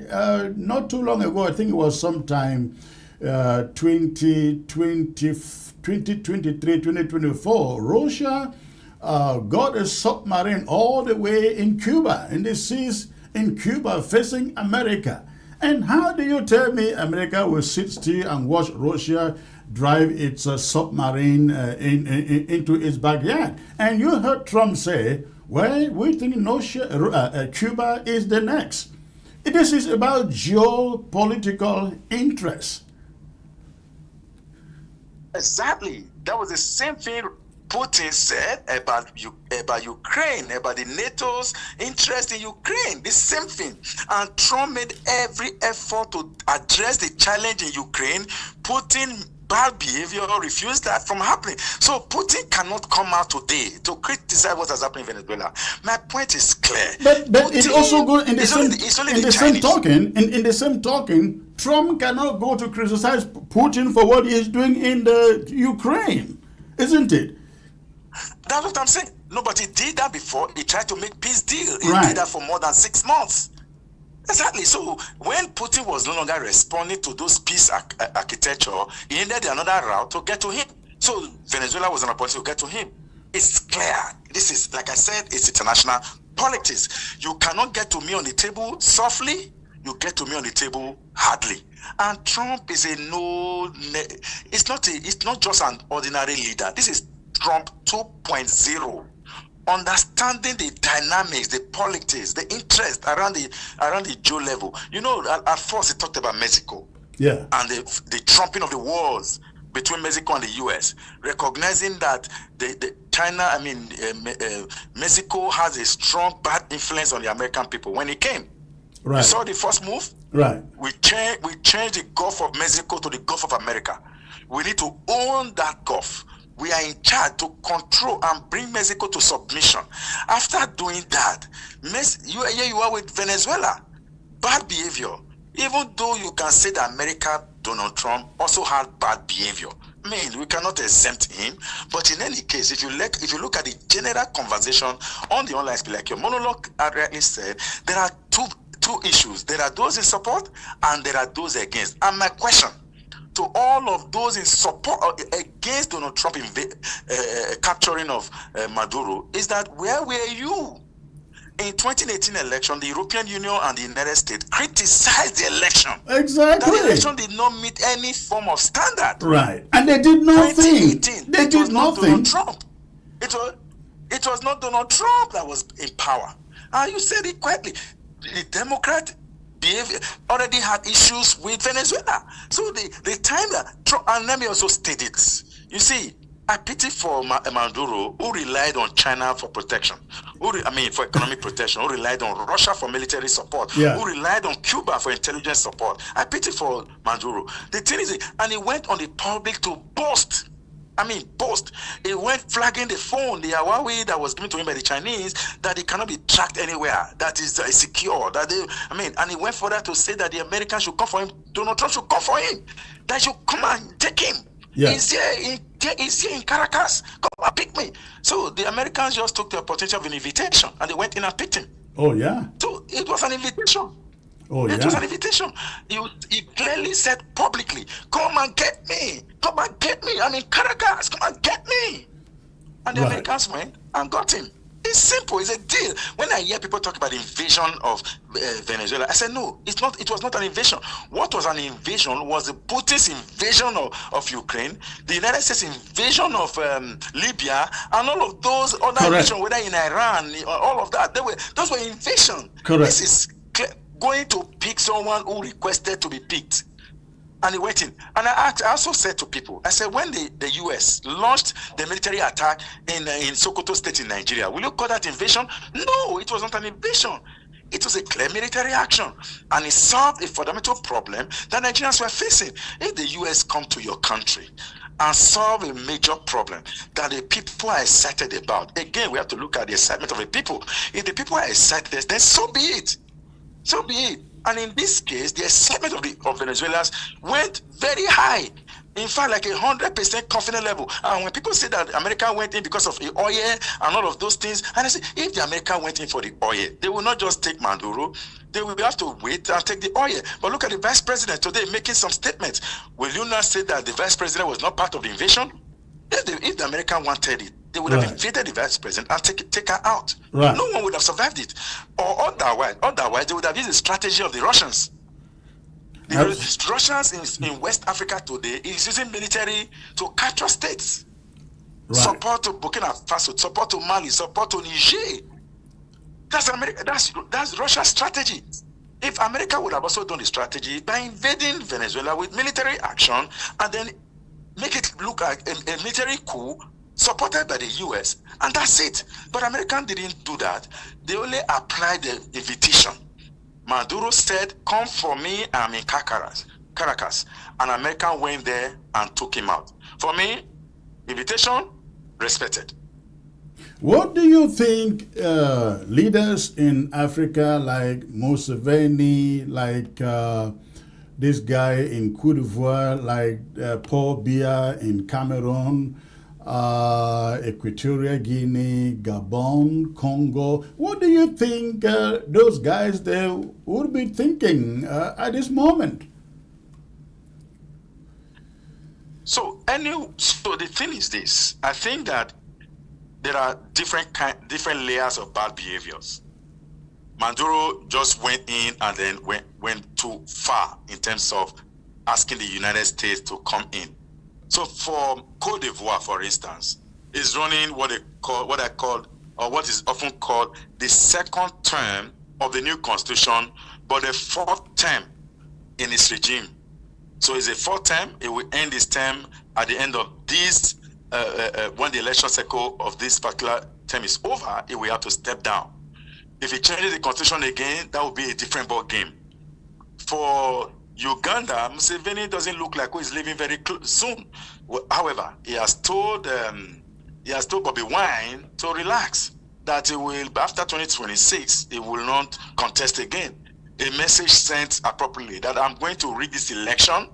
not too long ago, I think it was sometime 2023, 2024, Russia got a submarine all the way in Cuba, in the seas in Cuba, facing America. And how do you tell me America will sit still and watch Russia drive its submarine into its backyard? And you heard Trump say, well, we think Cuba is the next. This is about geopolitical interest. Exactly. That was the same thing Putin said about Ukraine, about the NATO's interest in Ukraine. The same thing. And Trump made every effort to address the challenge in Ukraine. Putin bad behavior refused that from happening. So Putin cannot come out today to criticize what has happened in Venezuela. My point is clear. But it's also good in the same token, Trump cannot go to criticize Putin for what he is doing in the Ukraine, isn't it? That's what I'm saying. No, but he did that before. He tried to make peace deal. He Right. did that for more than 6 months. Exactly. So when Putin was no longer responding to those peace architecture, he needed another route to get to him. So Venezuela was an opportunity to get to him. It's clear. This is, like I said, it's international politics. You cannot get to me on the table softly. You get to me on the table hardly. And Trump is it's not just an ordinary leader. This is Trump 2.0. Understanding the dynamics, the politics, the interest around the Joe level. You know, at first he talked about Mexico. Yeah. And the trumping of the wars between Mexico and the U.S., recognizing that Mexico has a strong bad influence on the American people. When he came, Right. you saw the first move. Right. We changed the Gulf of Mexico to the Gulf of America. We need to own that Gulf. We are in charge to control and bring Mexico to submission. After doing that, here you are with Venezuela. Bad behavior. Even though you can say that America, Donald Trump, also had bad behavior. I mean, we cannot exempt him. But in any case, if you look at the general conversation on the online space, like your monologue rightly said, there are two issues. There are those in support and there are those against. And my question to all of those in support against Donald Trump capturing of Maduro is that where were you? In 2018 election, the European Union and the United States criticized the election. Exactly. That election did not meet any form of standard. Right. And they did nothing. 2018, They it did was not nothing. Donald Trump. It was not Donald Trump that was in power. And you said it quietly. The Democrat behavior already had issues with Venezuela. So the time that Trump, and let me also state it. You see, I pity for Maduro, who relied on China for protection, for economic protection, who relied on Russia for military support, Yeah. who relied on Cuba for intelligence support. I pity for Maduro. The thing is, and he went on the public to boast. He went flagging the phone, the Huawei that was given to him by the Chinese, that it cannot be tracked anywhere, that is secure. And he went further to say that the Americans should come for him, Donald Trump should come for him, that should come and take him. Yeah. He's here in Caracas, come and pick me. So the Americans just took the opportunity of an invitation and they went in and picked him. Oh, yeah. So it was an invitation. Oh, It yeah. was an invitation. He clearly said publicly, come and get me. Come and get me. I'm in Caracas. Come and get me. And the Right. Americans went and got him. It's simple. It's a deal. When I hear people talk about the invasion of Venezuela, I said, no, it's not. It was not an invasion. What was an invasion was the Putin's invasion of Ukraine, the United States invasion of Libya, and all of those other Correct. invasions, whether in Iran, all of that. Those were invasions. Correct. This is going to pick someone who requested to be picked. And he went in. And I also said to people, I said, when the US launched the military attack in Sokoto State in Nigeria, will you call that invasion? No, it was not an invasion. It was a clear military action. And it solved a fundamental problem that Nigerians were facing. If the US come to your country and solve a major problem that the people are excited about, again, we have to look at the excitement of the people. If the people are excited, then so be it. So be it. And in this case, the excitement of Venezuelans went very high. In fact, like 100% confident level. And when people say that America went in because of the oil and all of those things, and I say, if the America went in for the oil, they will not just take Maduro, they will have to wait and take the oil. But look at the vice president today making some statements. Will you not say that the vice president was not part of the invasion? If the American wanted it, they would have invaded the vice president and take her out. Right. No one would have survived it. Or otherwise, they would have used the strategy of the Russians. The Russians in West Africa today is using military to capture states. Right. Support to Burkina Faso, support to Mali, support to Niger. That's America. That's Russia's strategy. If America would have also done the strategy by invading Venezuela with military action and then make it look like a military coup supported by the US, and that's it. But Americans didn't do that. They only applied the invitation. Maduro said, "Come for me, I'm in Caracas." And American went there and took him out. For me, invitation, respected. What do you think leaders in Africa like Museveni, like this guy in Cote d'Ivoire, like Paul Biya in Cameroon, Equatorial Guinea, Gabon, Congo. What do you think those guys there would be thinking at this moment? So the thing is this: I think that there are different layers of bad behaviors. Maduro just went in and then went too far in terms of asking the United States to come in. So for Cote d'Ivoire, for instance, is running what is often called the second term of the new constitution, but the fourth term in its regime. So it's a fourth term. It will end this term at the end of this, when the election cycle of this particular term is over, it will have to step down. If he changes the constitution again, that will be a different ball game. For Uganda, Museveni doesn't look like who is leaving very soon. However, he has told Bobby Wine to relax, that he will, after 2026, he will not contest again. A message sent appropriately that I'm going to rig this election.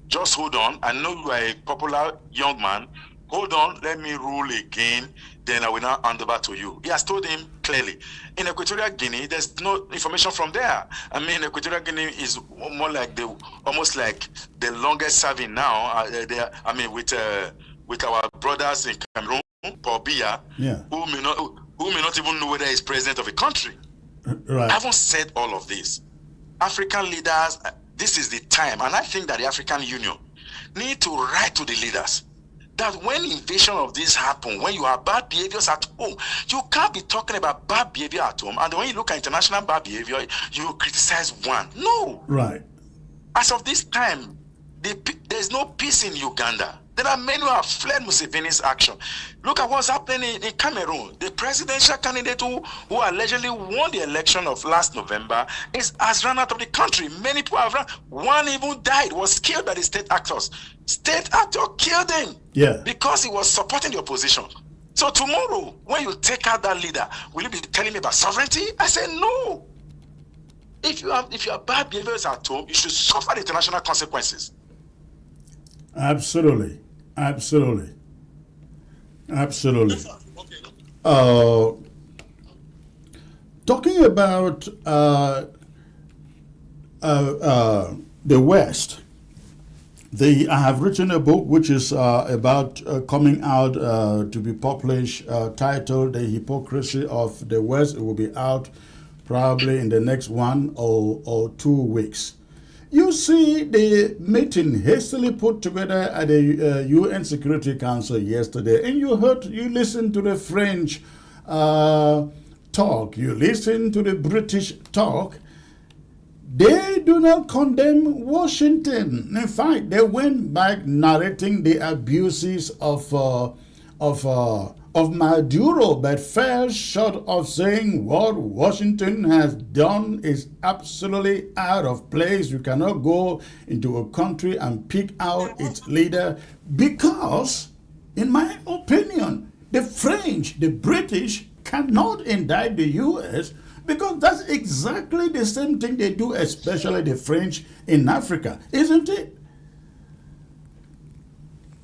Just hold on. I know you are a popular young man. Hold on, let me rule again, then I will now hand over to you. He has told him clearly. In Equatorial Guinea, there's no information from there. I mean, Equatorial Guinea is more like almost like the longest serving now. With our brothers in Cameroon, Paul Biya, who may not even know whether he's president of a country. Right. I haven't said all of this. African leaders, this is the time, and I think that the African Union need to write to the leaders that when invasion of this happen, when you have bad behaviors at home, you can't be talking about bad behavior at home, and when you look at international bad behavior, you criticize one. No. Right. As of this time, there's no peace in Uganda. There are many who have fled Museveni's action. Look at what's happening in Cameroon. The presidential candidate who allegedly won the election of last November has run out of the country. Many people have run. One even died, was killed by the state actors. State actor killed him because he was supporting the opposition. So tomorrow, when you take out that leader, will you be telling me about sovereignty? I say no. If you have bad behaviors at home, you should suffer the international consequences. Absolutely. Absolutely. Talking about the West, I have written a book which is about coming out to be published, titled "The Hypocrisy of the West." It will be out probably in the next 1 or 2 weeks. You see the meeting hastily put together at the UN Security Council yesterday, and you listened to the French talk, you listened to the British talk. They do not condemn Washington. In fact, they went back narrating the abuses of Maduro, but fell short of saying what Washington has done is absolutely out of place. You cannot go into a country and pick out its leader because, in my opinion, the French, the British cannot indict the U.S. because that's exactly the same thing they do, especially the French in Africa, isn't it?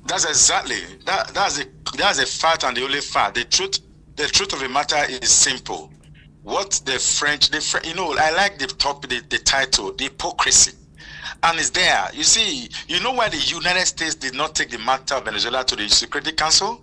That's exactly that's a fact and the only fact. The truth of the matter is simple. What you know, I like the topic, the title, the hypocrisy. And it's there. You see, you know why the United States did not take the matter of Venezuela to the Security Council?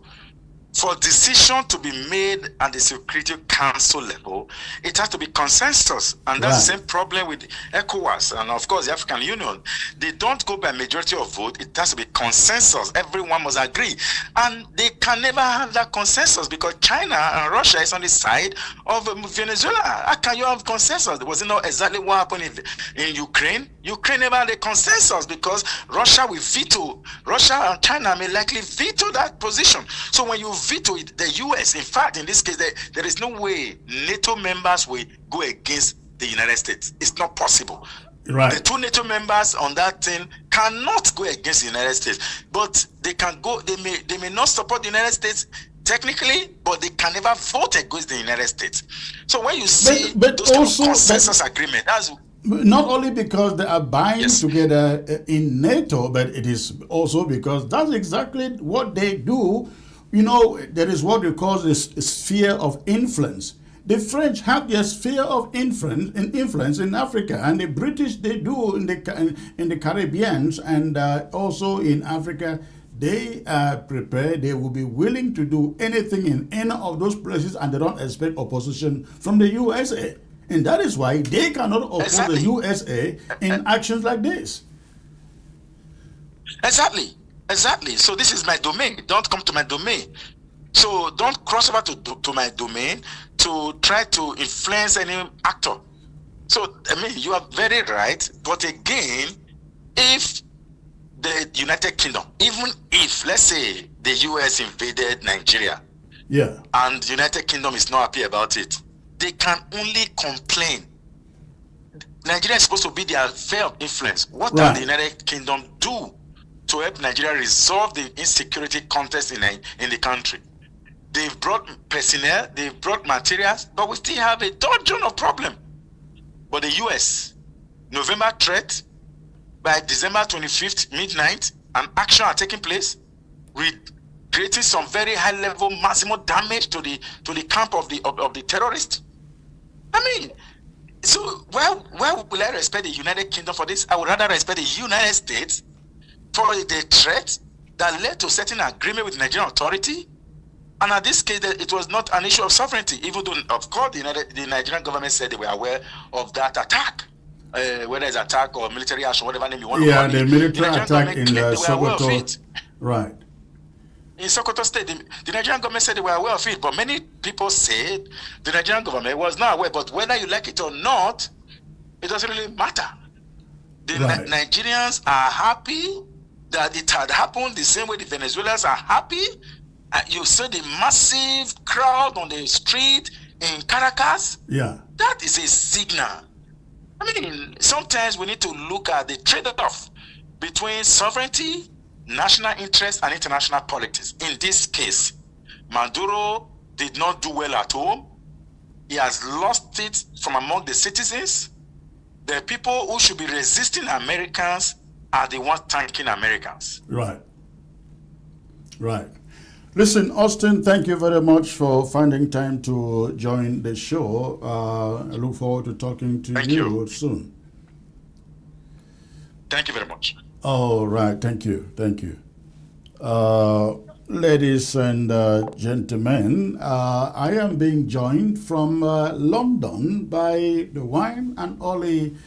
For decision to be made at the Security Council level, it has to be consensus. And that's the same problem with ECOWAS and, of course, the African Union. They don't go by majority of vote. It has to be consensus. Everyone must agree. And they can never have that consensus because China and Russia is on the side of Venezuela. How can you have consensus? Was it not exactly what happened in Ukraine? Ukraine never had a consensus because Russia will veto. Russia and China may likely veto that position. So when you veto it, the US, in fact, in this case, there is no way NATO members will go against the United States. It's not possible. Right. The two NATO members on that thing cannot go against the United States, but they can go. They may not support the United States technically, but they can never vote against the United States. So when you see but those kind of consensus agreement, that's not only because they are buying together in NATO, but it is also because that's exactly what they do. You know, there is what we call this sphere of influence. The French have their sphere of influence in Africa, and the British, they do in the Caribbean and also in Africa. They are prepared. They will be willing to do anything in any of those places, and they don't expect opposition from the USA. And that is why they cannot oppose the USA in actions like this. Exactly. So this is my domain. Don't come to my domain. So don't cross over to my domain to try to influence any actor. So, I mean, you are very right. But again, if the United Kingdom, even if, let's say, the US invaded Nigeria, and the United Kingdom is not happy about it, they can only complain. Nigeria is supposed to be their sphere of influence. What can the United Kingdom do to help Nigeria resolve the insecurity contest in the country? They've brought personnel, they've brought materials, but we still have a dozen of problem. But the US, November threat, by December 25th, midnight, an action are taking place, creating some very high level maximum damage to the camp of the terrorists. I mean, so why will I respect the United Kingdom for this? I would rather respect the United States for the threat that led to certain agreement with the Nigerian authority. And in this case, it was not an issue of sovereignty, even though, of course, the Nigerian government said they were aware of that attack, whether it's attack or military action, whatever name you want to call it. Yeah, the military attack in Sokoto. Right. In Sokoto State, the Nigerian government said they were aware of it, but many people said the Nigerian government was not aware. But whether you like it or not, it doesn't really matter. The Nigerians are happy that it had happened the same way the Venezuelans are happy. You see the massive crowd on the street in Caracas. Yeah. That is a signal. I mean, sometimes we need to look at the trade-off between sovereignty, national interest, and international politics. In this case, Maduro did not do well at home. He has lost it from among the citizens. The people who should be resisting Americans are the ones tanking Americans. Right. Listen, Austin, thank you very much for finding time to join the show. I look forward to talking to you soon. Thank you very much. All right, thank you. Ladies and gentlemen, I am being joined from London by the one and only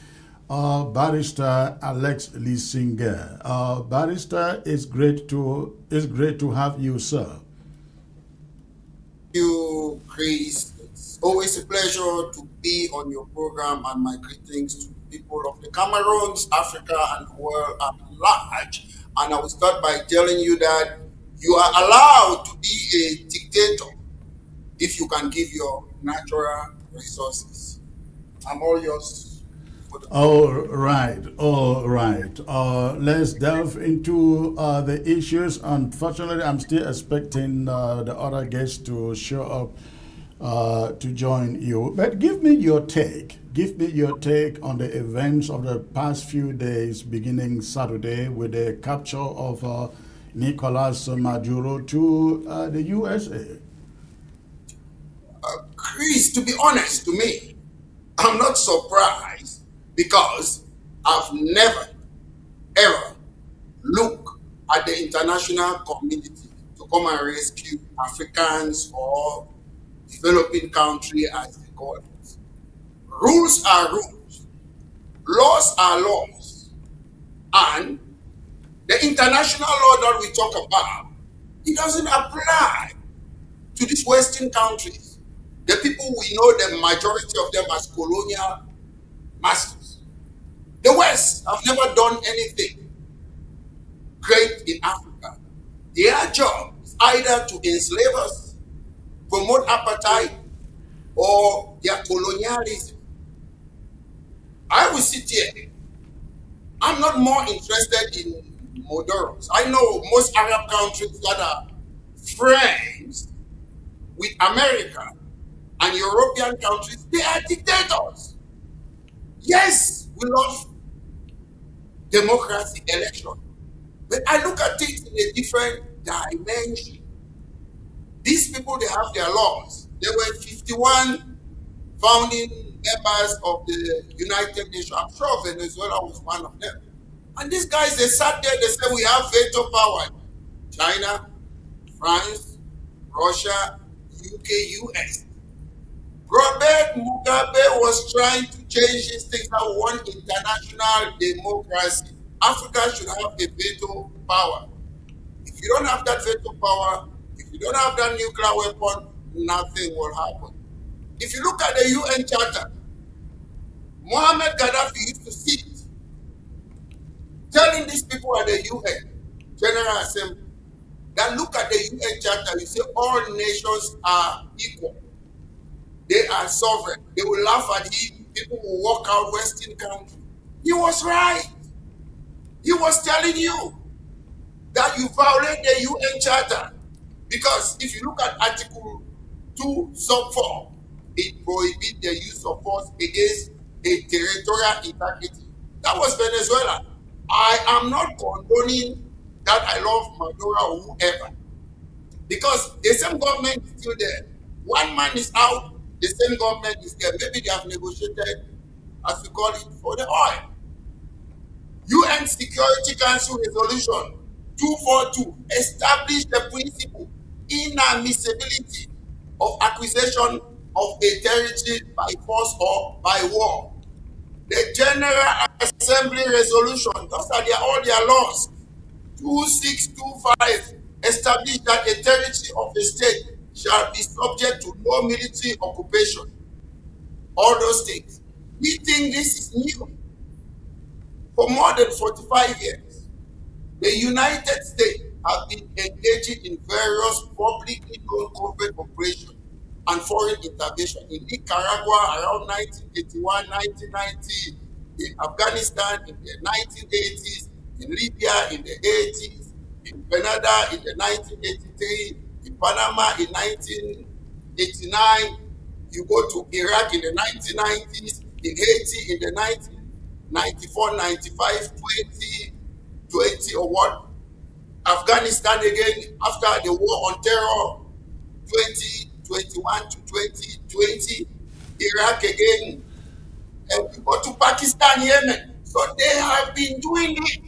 Barrister Alex Lissinger. Barrister, it's great to have you, sir. Thank you, Chris. It's always a pleasure to be on your program, and my greetings to the people of the Cameroons, Africa, and the world at large. And I will start by telling you that you are allowed to be a dictator if you can give your natural resources. I'm all yours. All right. Let's delve into the issues. Unfortunately, I'm still expecting the other guests to show up to join you. But give me your take. Give me your take on the events of the past few days, beginning Saturday with the capture of Nicolas Maduro to the USA? Chris, to be honest to me, I'm not surprised because I've never, ever looked at the international community to come and rescue Africans or developing country as they call it. Rules are rules, laws are laws, and the international law that we talk about, it doesn't apply to these Western countries. The people we know, the majority of them as colonial masters. The West have never done anything great in Africa. Their job is either to enslave us, promote apartheid, or their colonialism. I will sit here. I'm not more interested in Maduros. I know most Arab countries that are friends with America and European countries, they are dictators. Yes, we love democracy, election, but I look at it in a different dimension. These people, they have their laws. There were 51 founding members of the United Nations. I'm sure Venezuela was one of them. And these guys, they sat there, they said, we have veto power. China, France, Russia, UK, US. Robert Mugabe was trying to change these things. I want international democracy. Africa should have a veto power. If you don't have that veto power, if you don't have that nuclear weapon, nothing will happen. If you look at the UN Charter, Muammar Gaddafi used to sit telling these people at the UN General Assembly that look at the UN Charter, you say all nations are equal. They are sovereign. They will laugh at him. People will walk out Western countries. He was right. He was telling you that you violate the UN Charter. Because if you look at Article 2, Sub 4, it prohibits the use of force against a territorial integrity. That was Venezuela. I am not condoning that I love Maduro or whoever. Because the same government is still there. One man is out, the same government is there. Maybe they have negotiated, as we call it, for the oil. UN Security Council Resolution 242 established the principle inadmissibility of acquisition of a territory by force or by war. The General Assembly Resolution, those are all their laws. 2625 established that a territory of a state shall be subject to no military occupation. All those things. We think this is new. For more than 45 years, the United States have been engaging in various publicly known covert operations and foreign intervention in Nicaragua around 1981, 1990, in Afghanistan in the 1980s, in Libya in the 80s, in Canada in the 1983, in Panama in 1989, you go to Iraq in the 1990s, in Haiti in the 1994, 95, 20 or what? Afghanistan again after the war on terror, 2021 to 2020, Iraq again, and we go to Pakistan, Yemen. So they have been doing it.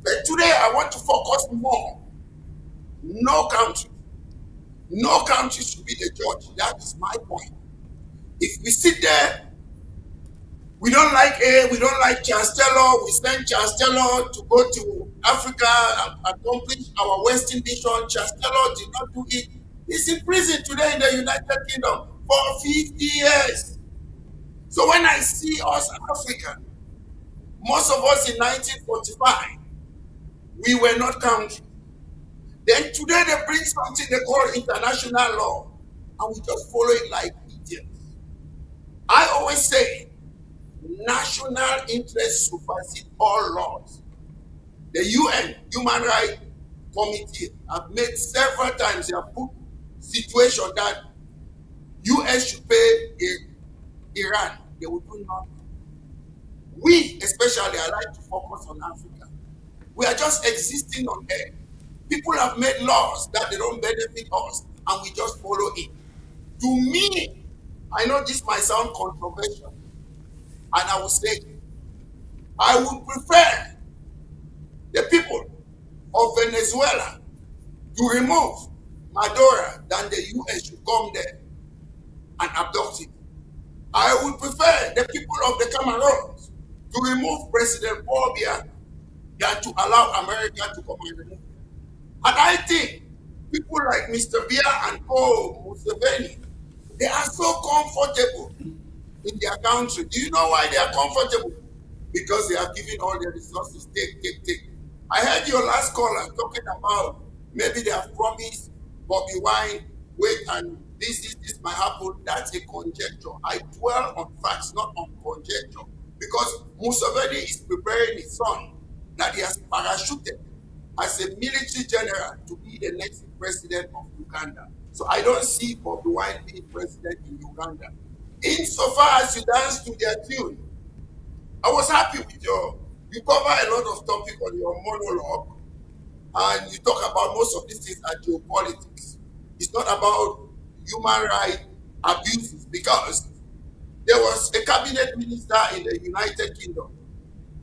But today I want to focus more. No country should be the judge. That is my point. If we sit there, we don't like A, we don't like Chancellor, we send Chancellor to go to Africa and accomplish our Western mission. Chancellor did not do it. He's in prison today in the United Kingdom for 50 years. So when I see us African, most of us in 1945, we were not country. Then today they bring something they call international law, and we just follow it like idiots. I always say, national interests supersede all laws. The UN Human Rights Committee have made several times, they have put situation that US should pay Iran. They will do nothing. We, especially, I like to focus on Africa. We are just existing on Earth. People have made laws that they don't benefit us, and we just follow it. To me, I know this might sound controversial, and I will say, I would prefer the people of Venezuela to remove Maduro than the US should come there and abduct him. I would prefer the people of the Cameroons to remove President Paul Biya than to allow America to come and remove him. And I think people like Mr. Biya and Paul Museveni, they are so comfortable in their country. Do you know why they are comfortable? Because they are giving all their resources. Take. I heard your last caller talking about maybe they have promised Bobby Wine, wait, and this might happen. That's a conjecture. I dwell on facts, not on conjecture. Because Museveni is preparing his son that he has parachuted as a military general to be the next president of Uganda. So I don't see Bobby Wine being president in Uganda. Insofar as you dance to their tune, I was happy with you cover a lot of topic on your monologue, and you talk about most of these things are geopolitics. It's not about human rights abuses, because there was a cabinet minister in the United Kingdom.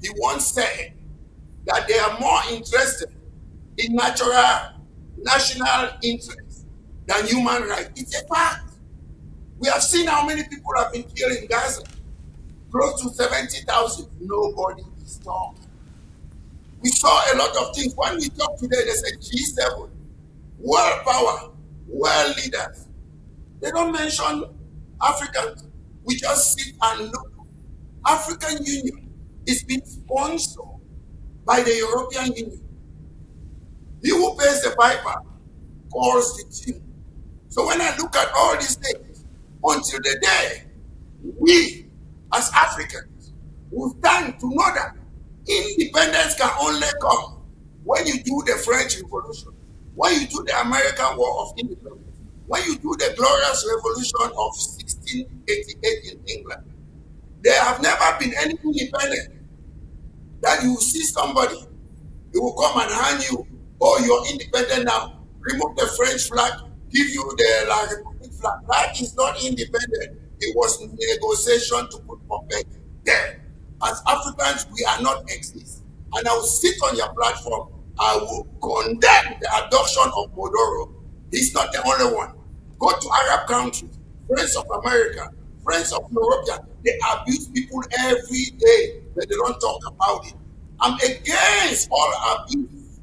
He once said that they are more interested in national interests than human rights. It's a fact. We have seen how many people have been killed in Gaza. Close to 70,000. Nobody is talking. We saw a lot of things. When we talk today, they say G7, world power, world leaders. They don't mention Africans. We just sit and look. African Union is being sponsored by the European Union. He who pays the piper calls the tune. So when I look at all these things, until the day we as Africans will stand to know that independence can only come when you do the French Revolution, when you do the American War of Independence, when you do the glorious revolution of 1688 in England. There have never been any independence that you will see somebody, he will come and hand you, oh, you're independent now, remove the French flag, give you the La Republic flag. That is not independent. It was negotiation to put puppet there. As Africans, we are not exist. And I will sit on your platform. I will condemn the adoption of Modoro. He's not the only one. Go to Arab countries, friends of America, friends of European. They abuse people every day, but they don't talk about it. I'm against all abuse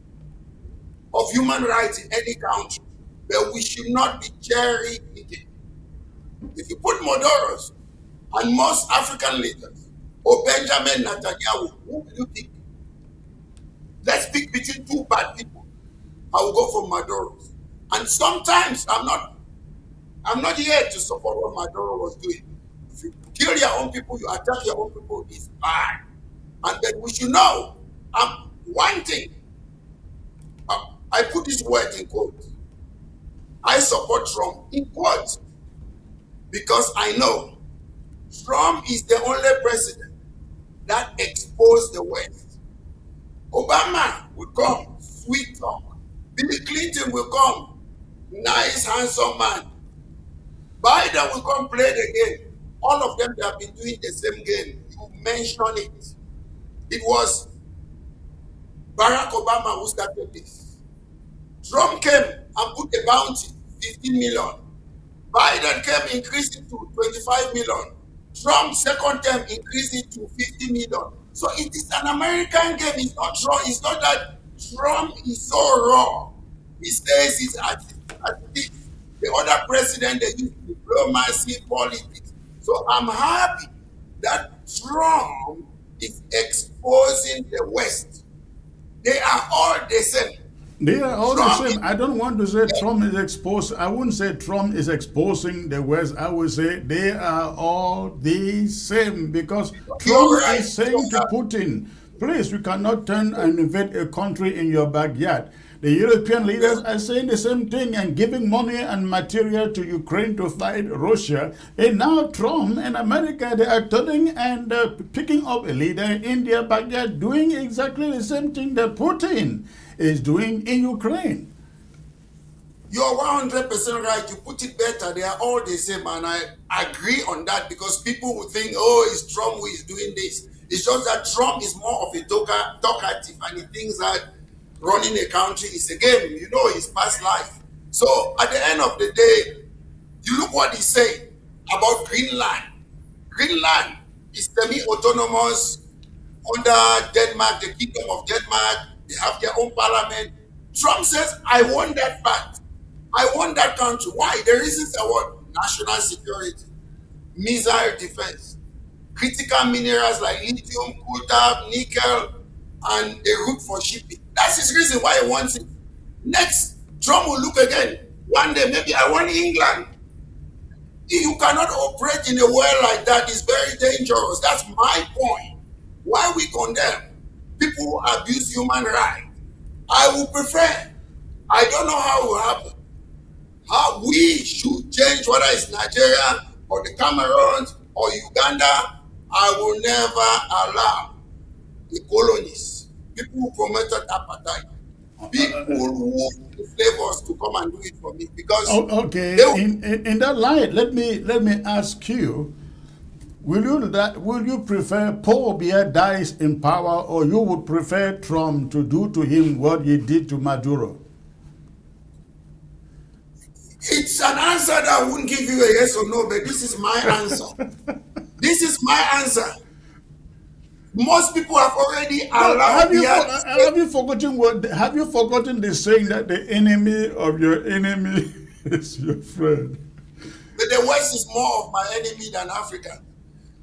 of human rights in any country, but we should not be cherry picking. If you put Modoros and most African leaders, or Benjamin Netanyahu, who will you pick? Let's pick between two bad people. I will go for Maduro's. And sometimes I'm not here to support what Maduro was doing. If you kill your own people, you attack your own people, it's bad. And then we should know one thing. I put this word in quotes. I support Trump in quotes because I know Trump is the only president that exposed the West. Obama will come, sweet talk. Bill Clinton will come, nice, handsome man. Biden will come play the game. All of them, they have been doing the same game. You mention it. It was Barack Obama who started this. Trump came and put a bounty, 15 million. Biden came, increased it to 25 million. Trump, second term, increased it to 50 million. So it is an American game. It's not wrong. It's not that Trump is so wrong. He says it's at this. The other president, they use diplomacy, politics. So I'm happy that Trump is exposing the West. They are all the same. They are all the same. I don't want to say Trump is exposed. I wouldn't say Trump is exposing the West. I would say they are all the same, because Trump is saying to Putin, please, you cannot turn and invade a country in your backyard. The European leaders are saying the same thing and giving money and material to Ukraine to fight Russia. And now Trump and America, they are turning and picking up a leader in their backyard, doing exactly the same thing that Putin. is doing in Ukraine. You're 100% right. You put it better. They are all the same, and I agree on that because people will think, oh, it's Trump who is doing this. It's just that Trump is more of a talkative, and he thinks that running a country is a game. You know his past life. So at the end of the day, you look what he said about Greenland. Greenland is semi-autonomous under Denmark, the Kingdom of Denmark. They have their own parliament. Trump says, I want that part. I want that country. Why? The reasons are what? National security, missile defense, critical minerals like lithium, coltan, nickel, and a route for shipping. That's his reason why he wants it. Next, Trump will look again. One day, maybe I want England. You cannot operate in a world like that. It's very dangerous. That's my point. Why we condemn people who abuse human rights? I would prefer. I don't know how it will happen. How we should change, whether it's Nigeria or the Cameroons or Uganda. I will never allow the colonies, people who promoted apartheid, people who enslave us to come and do it for me. Because okay, in that light, let me ask you: Will you prefer Paul Biya dies in power, or you would prefer Trump to do to him what he did to Maduro? It's an answer that I wouldn't give you a yes or no, but this is my answer. This is my answer. Most people have already allowed. Have you forgotten the saying that the enemy of your enemy is your friend? But the West is more of my enemy than Africa.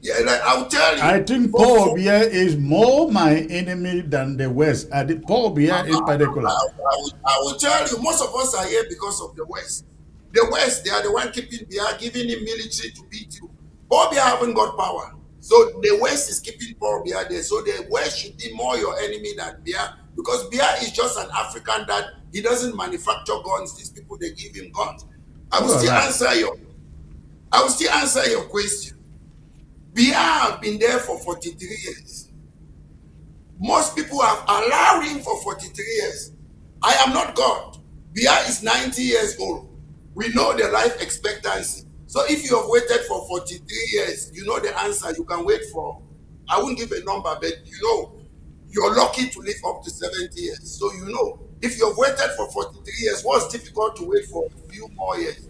Yeah, like I'll tell you. I think Paul Biya is more my enemy than the West. Paul Biya in particular. I will tell you, most of us are here because of the West. The West, they are the one keeping Biya, giving him military to beat you. Paul Biya haven't got power. So the West is keeping Paul Biya there. So the West should be more your enemy than Biya. Because Biya is just an African that he doesn't manufacture guns. These people, they give him guns. I will still answer your question. Biya have been there for 43 years. Most people have allowed him for 43 years. I am not God. Biya is 90 years old. We know the life expectancy. So if you have waited for 43 years, you know the answer you can wait for. I won't give a number, but you know, you're lucky to live up to 70 years. So you know, if you have waited for 43 years, what's difficult to wait for a few more years?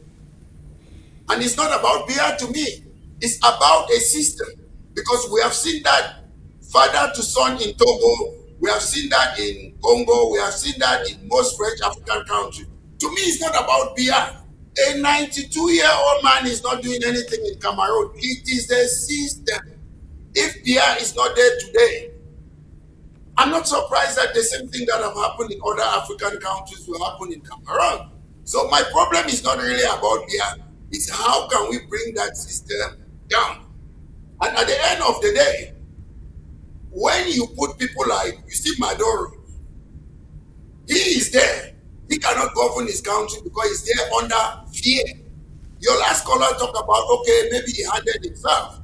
And it's not about Biya to me. It's about a system. Because we have seen that father to son in Togo, we have seen that in Congo, we have seen that in most French African countries. To me, it's not about Biya. A 92-year-old man is not doing anything in Cameroon. It is the system. If Biya is not there today, I'm not surprised that the same thing that have happened in other African countries will happen in Cameroon. So my problem is not really about Biya. It's how can we bring that system down? And at the end of the day, when you put people like, you see Maduro, he is there. He cannot govern his country because he's there under fear. Your last caller talked about, okay, maybe he handled himself.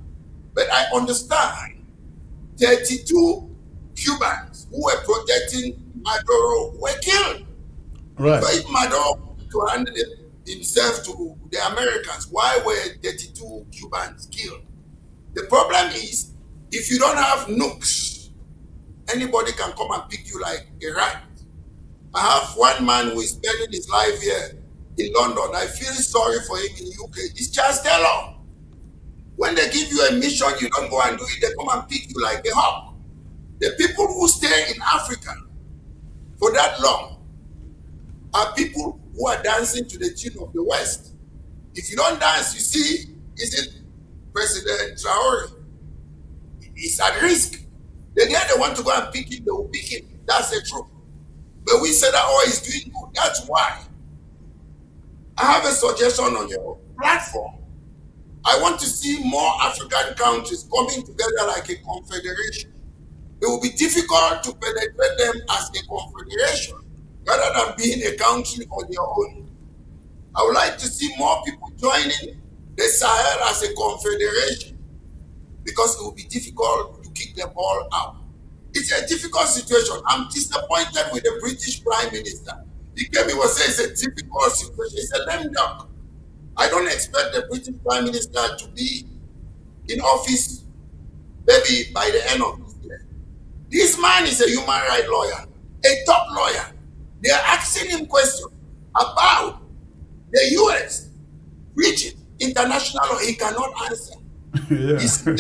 But I understand 32 Cubans who were protecting Maduro were killed. Right. So if Maduro wanted to handle himself to the Americans, why were 32 Cubans killed? The problem is, if you don't have nukes, anybody can come and pick you like a rat. I have one man who is spending his life here in London. I feel sorry for him in UK. It's Charles Taylor. When they give you a mission, you don't go and do it. They come and pick you like a hawk. The people who stay in Africa for that long are people who are dancing to the tune of the West. If you don't dance, you see, isn't President Traore? He's at risk. The day they want to go and pick him, they will pick him. That's the truth. But we say that, oh, he's doing good. That's why. I have a suggestion on your platform. I want to see more African countries coming together like a confederation. It will be difficult to penetrate them as a confederation rather than being a country on their own. I would like to see more people joining the Sahel as a confederation because it will be difficult to kick them all out. It's a difficult situation. I'm disappointed with the British Prime Minister. He came, he was saying it's a difficult situation. It's a lame duck. I don't expect the British Prime Minister to be in office maybe by the end of this year. This man is a human rights lawyer, a top lawyer. They are asking him questions about the US reaching international law. He cannot answer. Yeah. He's there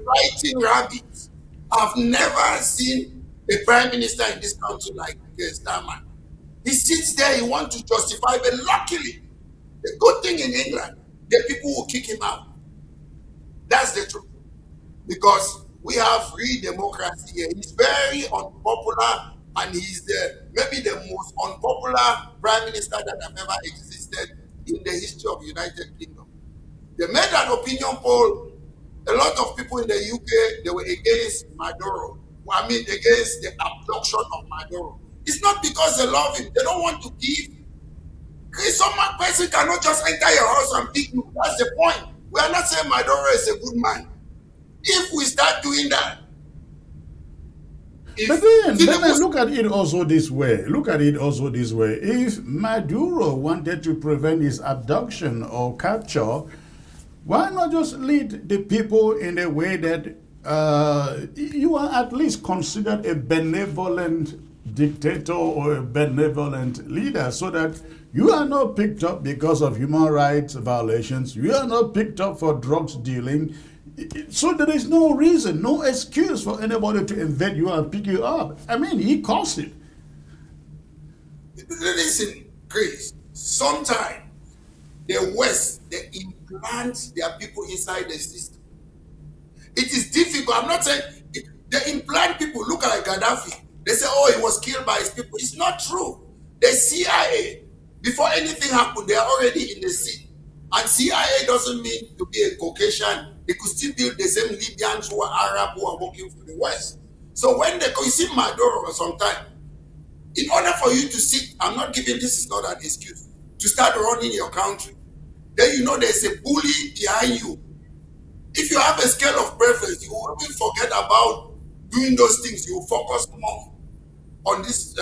fighting rabbits. I've never seen a prime minister in this country like that man. He sits there, he wants to justify, but luckily, the good thing in England, the people will kick him out. That's the truth. Because we have free democracy here. He's very unpopular, and he's maybe the most unpopular prime minister that have ever existed in the history of the United Kingdom. They made an opinion poll. A lot of people in the UK, they were against Maduro. I mean, against the abduction of Maduro. It's not because they love him. They don't want to give. Some person cannot just enter your house and pick you. That's the point. We are not saying Maduro is a good man. If we start doing that, But then look at it also this way. Look at it also this way. If Maduro wanted to prevent his abduction or capture, why not just lead the people in a way that you are at least considered a benevolent dictator or a benevolent leader, so that you are not picked up because of human rights violations, you are not picked up for drugs dealing. So there is no reason, no excuse for anybody to invade you and pick you up. I mean, he caused it. Listen, Chris, sometimes the West, they implant their people inside the system. It is difficult. I'm not saying they implant people. Look at Gaddafi. They say, oh, he was killed by his people. It's not true. The CIA, before anything happened, they are already in the scene. And CIA doesn't mean to be a Caucasian. They could still be the same Libyans who are Arab who are working for the West. So when they you see Maduro sometime, in order for you to sit, I'm not giving this is not an excuse, to start running your country, then you know there's a bully behind you. If you have a scale of preference, you will even forget about doing those things. You will focus more on this,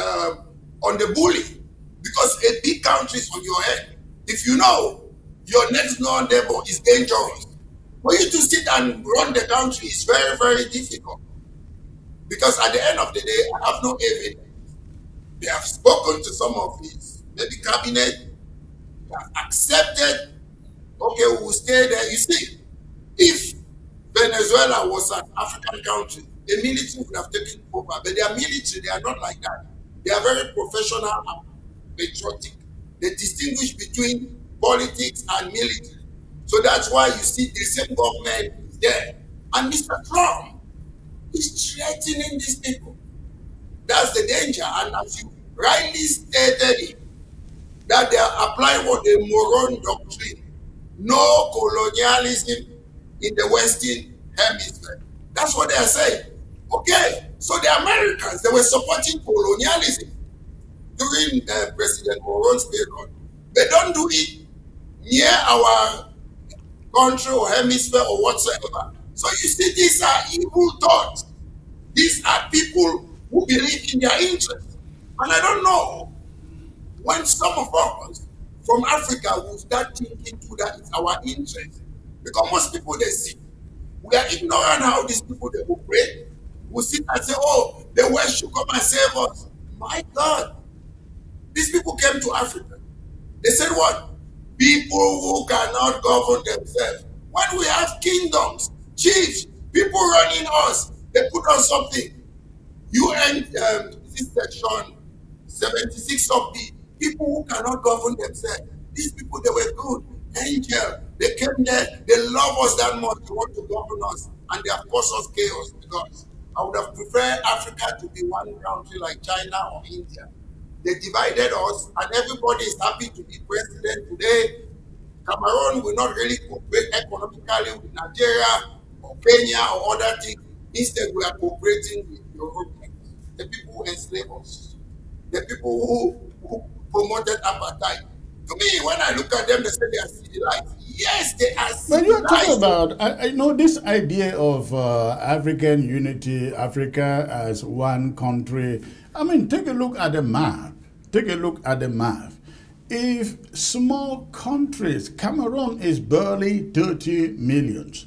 on the bully, because a big country is on your head. If you know your next door neighbor is dangerous, for you to sit and run the country is very, very difficult. Because at the end of the day, I have no evidence. They have spoken to some of his maybe cabinet, they have accepted, okay, we will stay there. You see, if Venezuela was an African country, the military would have taken over. But their military, they are not like that. They are very professional and patriotic. They distinguish between politics and military. So that's why you see the same government is there. And Mr. Trump is threatening these people. That's the danger. And as you rightly stated it, that they are applying what the Moron doctrine. No colonialism in the Western Hemisphere. That's what they are saying. Okay, so the Americans, they were supporting colonialism during President Moron's period. They don't do it near our country or hemisphere or whatsoever. So you see, these are evil thoughts. These are people who believe in their interests. And I don't know when some of us from Africa will start thinking to that it's our interest. Because most people, they see, we are ignorant how these people, they operate. We sit and say, oh, the West should come and save us. My God, these people came to Africa. They said what? People who cannot govern themselves. When we have kingdoms, chiefs, people running us, they put on something. UN, this section 76 of the people who cannot govern themselves. These people, they were good. Angel, they came there, they love us that much, they want to govern us, and they have caused us chaos. Because I would have preferred Africa to be one country like China or India. They divided us, and everybody is happy to be president today. Cameroon will not really cooperate economically with Nigeria or Kenya or other things. Instead, we are cooperating with Europeans, the people who enslave us, the people who promoted apartheid. To me, when I look at them, they say they are civilized. Yes, they are When you're talking civilized. about, I know this idea of African unity, Africa as one country. I mean, take a look at the map. Take a look at the map. If small countries, Cameroon is barely 30 millions.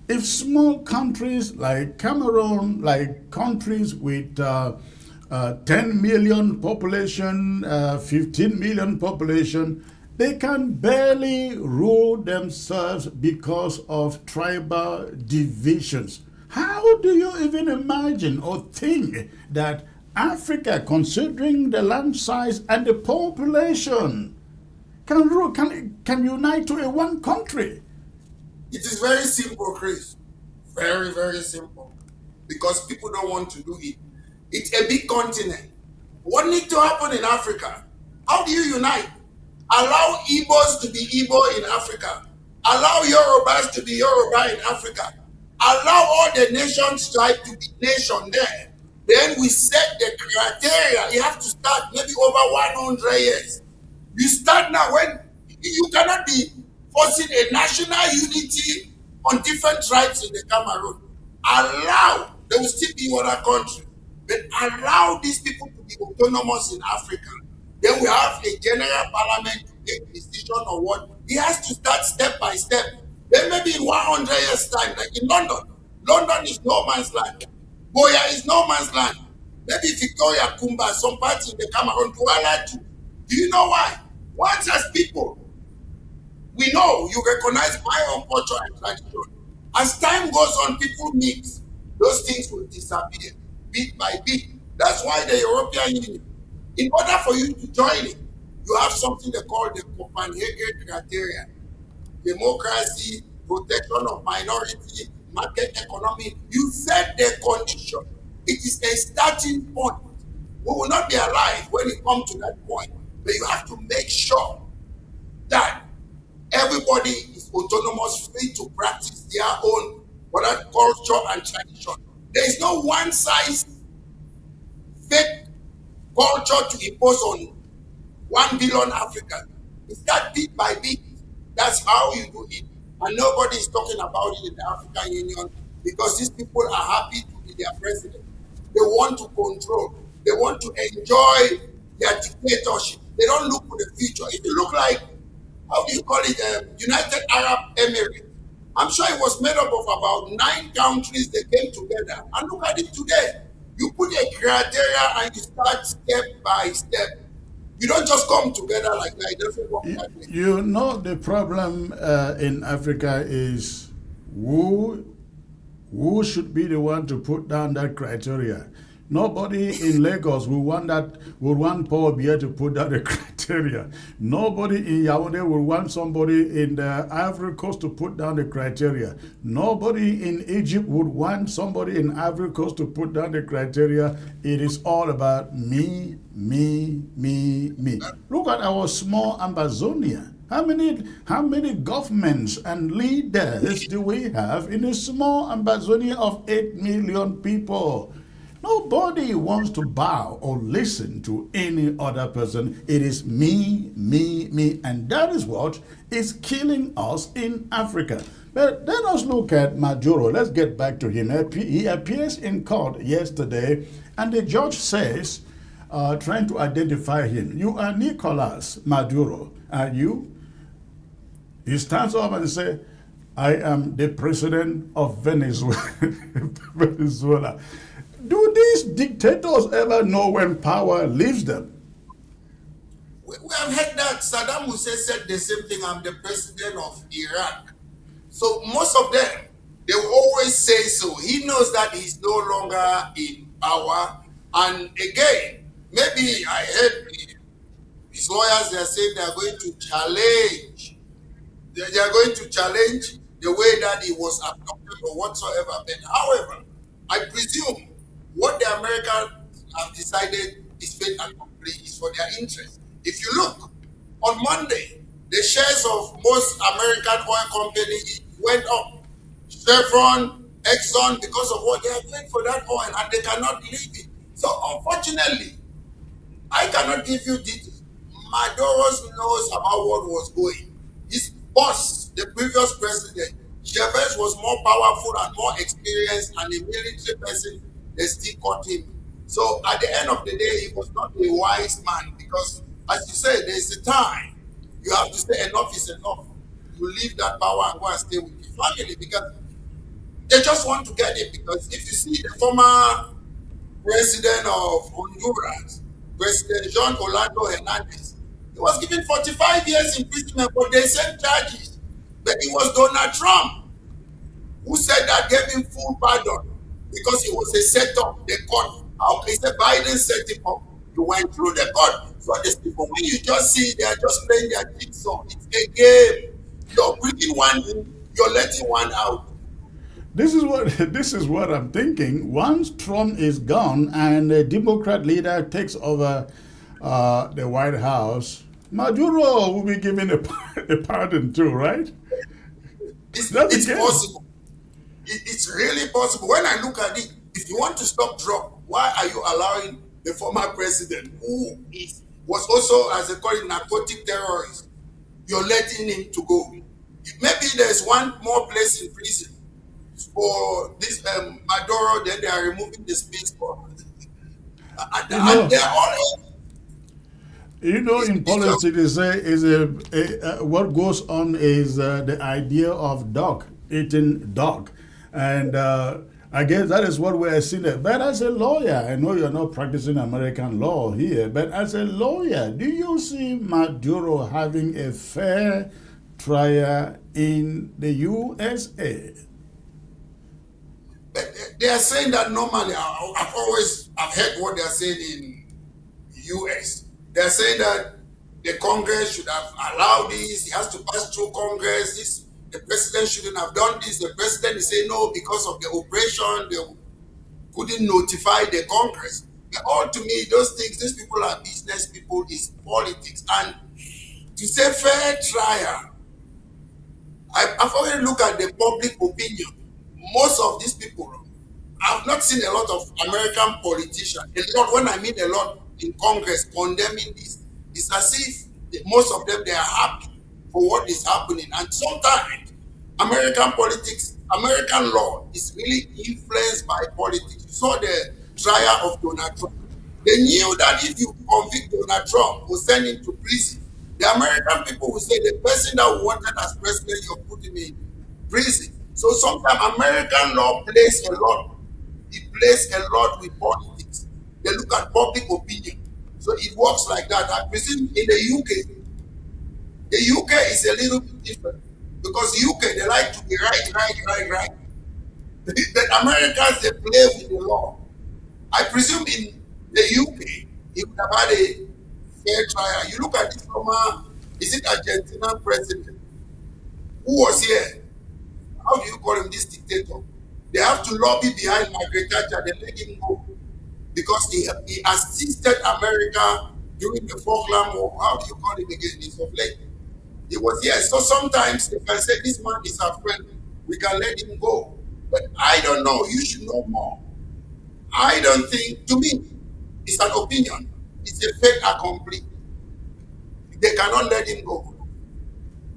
If small countries like Cameroon, like countries with 10 million population, 15 million population, they can barely rule themselves because of tribal divisions. How do you even imagine or think that Africa, considering the land size and the population, can rule, can unite to a one country? It is very simple, Chris. Very, very simple. Because people don't want to do it. It's a big continent. What needs to happen in Africa? How do you unite? Allow Igbos to be Igbo in Africa. Allow Yorubas to be Yoruba in Africa. Allow all the nations tribe to be nation there. Then we set the criteria. You have to start maybe over 100 years. You start now when you cannot be forcing a national unity on different tribes in the Cameroon. Allow, there will still be other countries, but allow these people to be autonomous in Africa. Then we have a general parliament to make a decision on what. He has to start step by step. Then maybe in 100 years' time, like in London, London is no man's land. Boya is no man's land. Maybe Victoria Kumba, some parts in the Cameroon, Douala too. Do you know why? Once as people, we know you recognize my own culture and tradition. As time goes on, people mix. Those things will disappear bit by bit. That's why the European Union, in order for you to join it, you have something they call the Copenhagen criteria. Democracy, protection of minority, market economy. You set the condition. It is a starting point. We will not be alive when it comes to that point. But you have to make sure that everybody is autonomous, free to practice their own whatever culture and tradition. There is no one size fit culture to impose on 1 billion Africans. It's that bit by bit. That's how you do it. And nobody is talking about it in the African Union because these people are happy to be their president. They want to control. They want to enjoy their dictatorship. They don't look for the future. If you look like, how do you call it, United Arab Emirates, I'm sure it was made up of about 9 countries that came together. And look at it today. You put a criteria and you start step by step. You don't just come together like that. It doesn't work that way. You know, the problem in Africa is who should be the one to put down that criteria. Nobody in Lagos will want Paul Biya to put down the criteria. Nobody in Yaoundé will want somebody in the Ivory Coast to put down the criteria. Nobody in Egypt would want somebody in Ivory Coast to put down the criteria. It is all about me, me, me, me. Look at our small Amazonia. How many governments and leaders do we have in a small Amazonia of 8 million people? Nobody wants to bow or listen to any other person. It is me, me, me. And that is what is killing us in Africa. But let us look at Maduro. Let's get back to him. He appears in court yesterday, and the judge says, trying to identify him, "You are Nicolas Maduro, are you?" He stands up and says, "I am the president of Venezuela." Venezuela. Do these dictators ever know when power leaves them? We have heard that Saddam Hussein said the same thing. I'm the president of Iraq. So most of them, they will always say so. He knows that he's no longer in power. And again, maybe I heard his lawyers, they are saying they are going to challenge. They are going to challenge the way that he was abducted or whatsoever. But however, I presume what the Americans have decided is fait and complete, is for their interest. If you look, on Monday, the shares of most American oil companies went up. Chevron, Exxon, because of what they are doing for that oil, and they cannot leave it. So unfortunately, I cannot give you details. Maduro knows about what was going. His boss the previous president, Chavez was more powerful and more experienced and a military person, they still caught him. So at the end of the day, he was not a wise man because, as you say, there's a time you have to say enough is enough. You leave that power and go and stay with your family because they just want to get it. Because if you see the former president of Honduras, President John Orlando Hernandez, he was given 45 years imprisonment for the same charges. But it was Donald Trump who said that gave him full pardon because it was a setup, the court. How is the Biden set him up? You went through the court. So these people, when you just see they are just playing their jigsaw, it's a game. You're bringing one in, you're letting one out. This is what this is what I'm thinking. Once Trump is gone and a Democrat leader takes over the White House, Maduro will be given a pardon too, right? It's possible. It's really possible. When I look at it, if you want to stop drug, why are you allowing the former president, who was also, as they call it, narcotic terrorist, you're letting him to go? Maybe there's one more place in prison for this Maduro, then they are removing the space for. And they're all. In politics, what goes on is the idea of dog eating dog. And I guess that is what we're seeing. But as a lawyer, I know you're not practicing American law here, but as a lawyer, do you see Maduro having a fair trial in the USA? They are saying that normally. I've heard what they are saying in US. They are saying that the Congress should have allowed this. He has to pass through Congress. The president shouldn't have done this. The president is saying no because of the operation. They couldn't notify the Congress. But all to me, those things, these people are business people, is politics. And to say fair trial, I've already looked at the public opinion. Most of these people, I've not seen a lot of American politicians, a lot, when I mean a lot, in Congress condemning this. It's as if most of them, they are happy for what is happening. And sometimes American politics, American law is really influenced by politics. You saw the trial of Donald Trump. They knew that if you convict Donald Trump or send him to prison, the American people will say the person that we wanted as president, you put him in prison. So sometimes American law plays a lot. It plays a lot with politics. They look at public opinion. So it works like that. I presume in the UK is a little bit different. Because the UK, they like to be right. But Americans, they play with the law. I presume in the UK, it would have had a fair trial. You look at this former, is it Argentinian president, who was here? How do you call him, this dictator? They have to lobby behind Margaret Thatcher. They let him go because he assisted America during the Falkland War. How do you call him again? He's of late. He was here. So sometimes they can say this man is our friend. We can let him go. But I don't know. You should know more. I don't think, to me, it's an opinion. It's a fait accompli. They cannot let him go.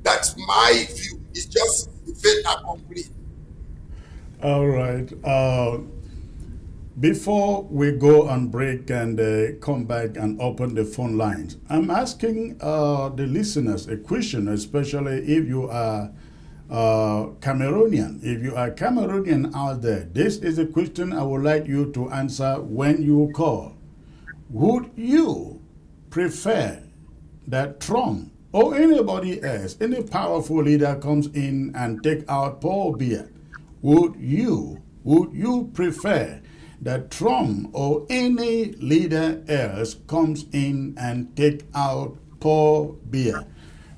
That's my view. It's just a fait accompli. All right. Before we go on break and come back and open the phone lines, I'm asking the listeners a question, especially if you are Cameroonian. If you are Cameroonian out there, this is a question I would like you to answer when you call. Would you prefer that Trump or anybody else, any powerful leader comes in and take out Paul Biya? Would you prefer that Trump or any leader else comes in and take out Paul Biya?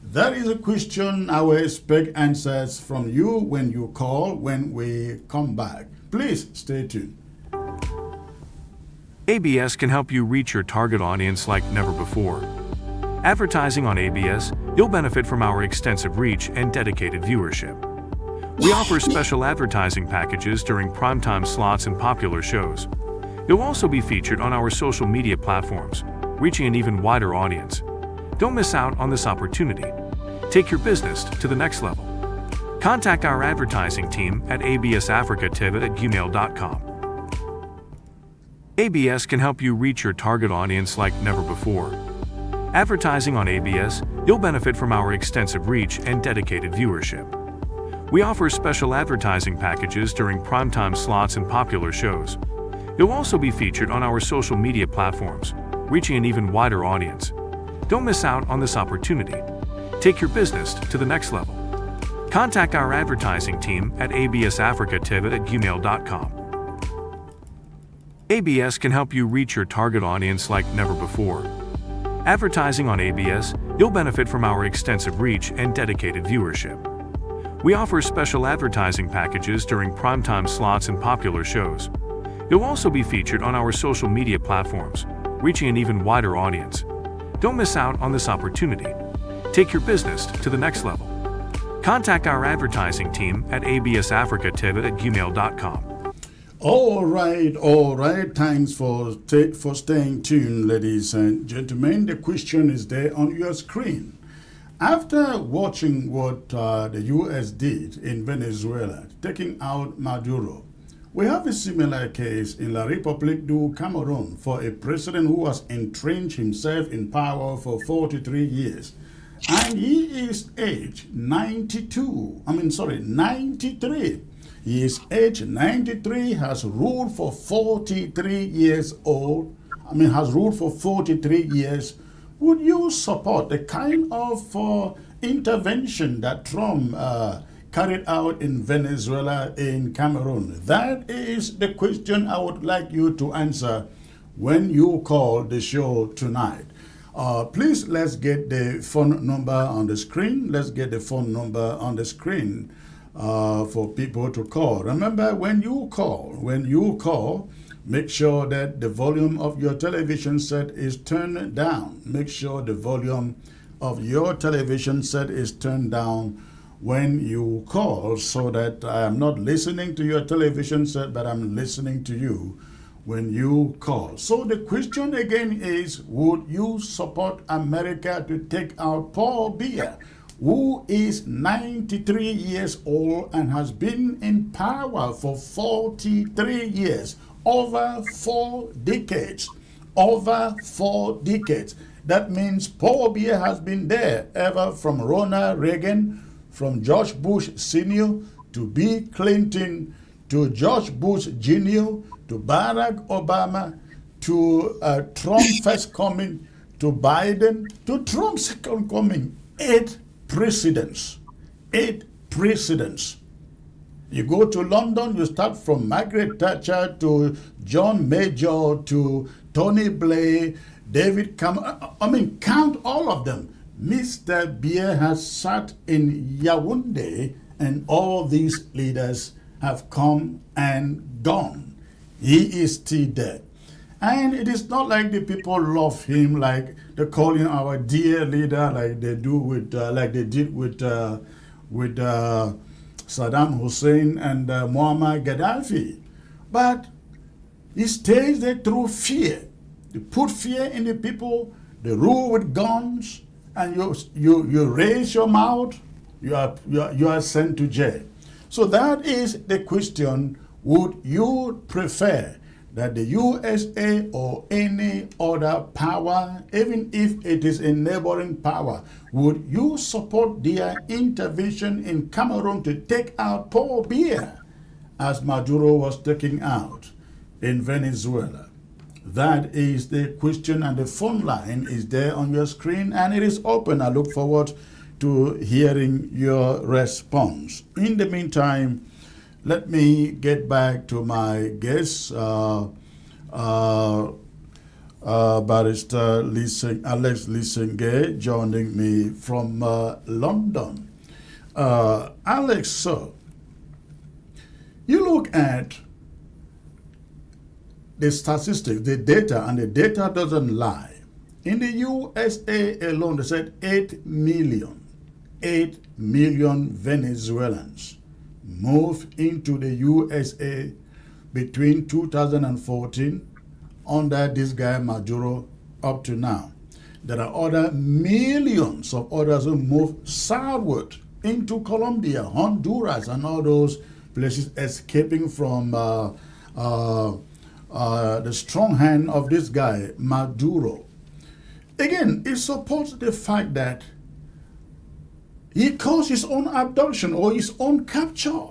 That is a question I will expect answers from you when you call, when we come back. Please stay tuned. ABS can help you reach your target audience like never before. Advertising on ABS, you'll benefit from our extensive reach and dedicated viewership. We offer special advertising packages during primetime slots and popular shows. You'll also be featured on our social media platforms, reaching an even wider audience. Don't miss out on this opportunity. Take your business to the next level. Contact our advertising team at absafricativ@gmail.com. ABS can help you reach your target audience like never before. Advertising on ABS, you'll benefit from our extensive reach and dedicated viewership. We offer special advertising packages during primetime slots and popular shows. You'll also be featured on our social media platforms, reaching an even wider audience. Don't miss out on this opportunity. Take your business to the next level. Contact our advertising team at absafricativ@gmail.com. ABS can help you reach your target audience like never before. Advertising on ABS, you'll benefit from our extensive reach and dedicated viewership. We offer special advertising packages during primetime slots and popular shows. You'll also be featured on our social media platforms, reaching an even wider audience. Don't miss out on this opportunity. Take your business to the next level. Contact our advertising team at absafricativ@gmail.com. All right. Thanks for staying tuned, ladies and gentlemen. The question is there on your screen. After watching what the U.S. did in Venezuela, taking out Maduro, we have a similar case in La République du Cameroon for a president who has entrenched himself in power for 43 years. And he is aged 93. He is aged 93, has ruled for 43 years has ruled for 43 years. Would you support the kind of intervention that Trump carried out in Venezuela, in Cameroon? That is the question I would like you to answer when you call the show tonight. Please, let's get the phone number on the screen. For people to call. Remember, when you call, make sure that the volume of your television set is turned down. Make sure the volume of your television set is turned down when you call, so that I am not listening to your television set, but I'm listening to you when you call. So the question again is, would you support America to take out Paul Biya, who is 93 years old and has been in power for 43 years, over 4 decades. That means Paul Biya has been there ever from Ronald Reagan, from George Bush Sr. to Bill Clinton, to George Bush Jr., to Barack Obama, to Trump first coming, to Biden, to Trump second coming. 8 presidents. You go to London, you start from Margaret Thatcher to John Major to Tony Blair, David Cameron. Count all of them. Mr. Biya has sat in Yaoundé, and all these leaders have come and gone. He is still there. And it is not like the people love him, like they call him our dear leader, like they do with, like they did with Saddam Hussein and Muammar Gaddafi. But he stays there through fear. They put fear in the people. They rule with guns, and you raise your mouth, you are sent to jail. So that is the question. Would you prefer that the USA or any other power, even if it is a neighboring power, would you support their intervention in Cameroon to take out Paul Biya as Maduro was taken out in Venezuela? That is the question, and the phone line is there on your screen, and it is open. I look forward to hearing your response. In the meantime, let me get back to my guest, Barrister Alex Lisenge, joining me from London. Alex, sir, you look at the statistics, the data, and the data doesn't lie. In the USA alone, they said 8 million Venezuelans moved into the USA between 2014 under this guy Maduro up to now. There are other millions of others who moved southward into Colombia, Honduras, and all those places, escaping from the strong hand of this guy, Maduro. Again, it supports the fact that he caused his own abduction or his own capture.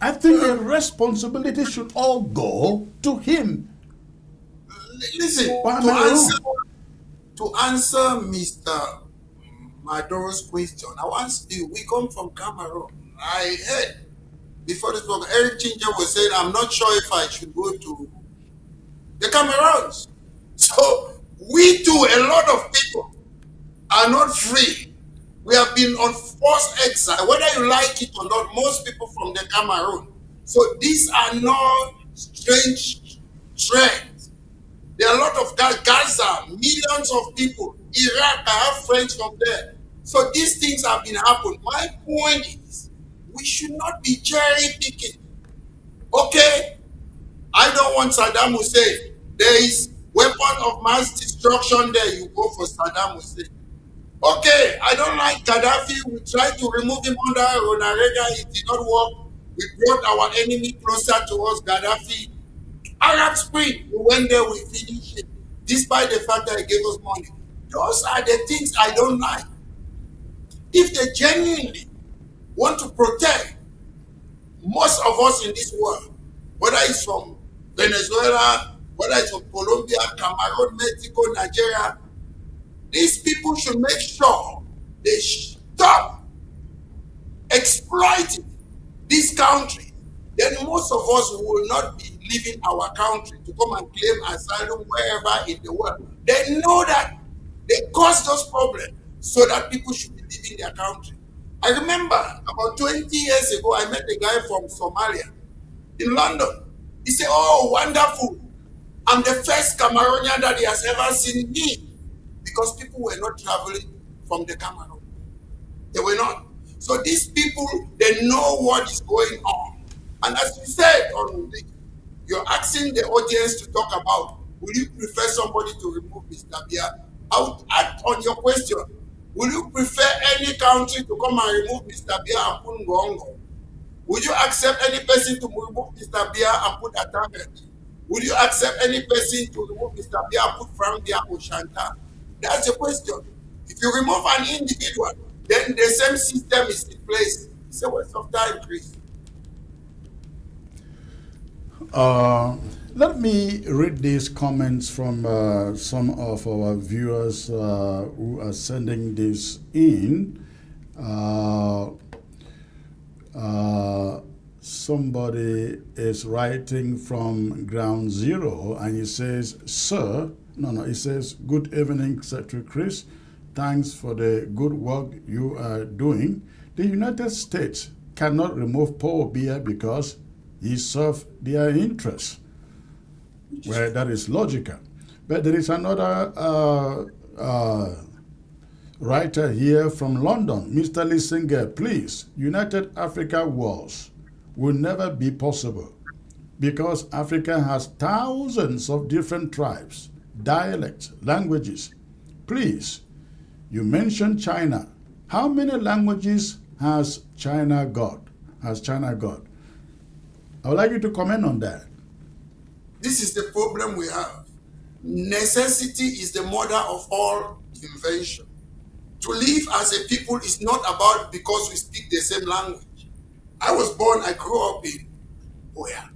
I think the responsibility should all go to him. Listen, to answer Mr. Maduro's question, I want you, we come from Cameroon. I heard before this program, Eric Ginger was saying, I'm not sure if I should go to the Cameroons. So we too, a lot of people are not free. We have been on forced exile, whether you like it or not, most people from the Cameroon. So these are not strange trends. There are a lot of Gaza, millions of people, Iraq, I have friends from there. So these things have been happening. My point is, we should not be cherry picking. Okay, I don't want Saddam Hussein. There is weapon of mass destruction there. You go for Saddam Hussein. Okay, I don't like Gaddafi. We tried to remove him under Ronald Reagan. It did not work. We brought our enemy closer towards Gaddafi. Arab Spring, we went there, we finished it, despite the fact that he gave us money. Those are the things I don't like. If they genuinely want to protect most of us in this world, whether it's from Venezuela, whether it's from Colombia, Cameroon, Mexico, Nigeria, these people should make sure they stop exploiting this country. Then most of us will not be leaving our country to come and claim asylum wherever in the world. They know that they cause those problems so that people should be leaving their country. I remember about 20 years ago, I met a guy from Somalia in London. He said, oh, wonderful. I'm the first Cameroonian that he has ever seen me. Because people were not traveling from the Cameroon. They were not. So these people, they know what is going on. And as you said, you're asking the audience to talk about, will you prefer somebody to remove Mr. Bia? I would add on your question, will you prefer any country to come and remove Mr. Bia and put Ngongo? Would you accept any person to remove Mr. Bia and put Atambet? Would you accept any person to remove Mr. Bia and put Frank Bia or Shanta? That's the question. If you remove an individual, then the same system is in place. It's a waste of time, Chris. Let me read these comments from some of our viewers who are sending this in. Somebody is writing from Ground Zero and he says, Sir, he says, good evening, Secretary Chris. Thanks for the good work you are doing. The United States cannot remove Paul Biya because he served their interests. Well, that is logical. But there is another writer here from London, Mr. Lissinger, please, United Africa wars will never be possible because Africa has thousands of different tribes, dialects, languages. Please, you mentioned China. How many languages has China got? I would like you to comment on that. This is the problem we have. Necessity is the mother of all invention. To live as a people is not about because we speak the same language. I grew up in where?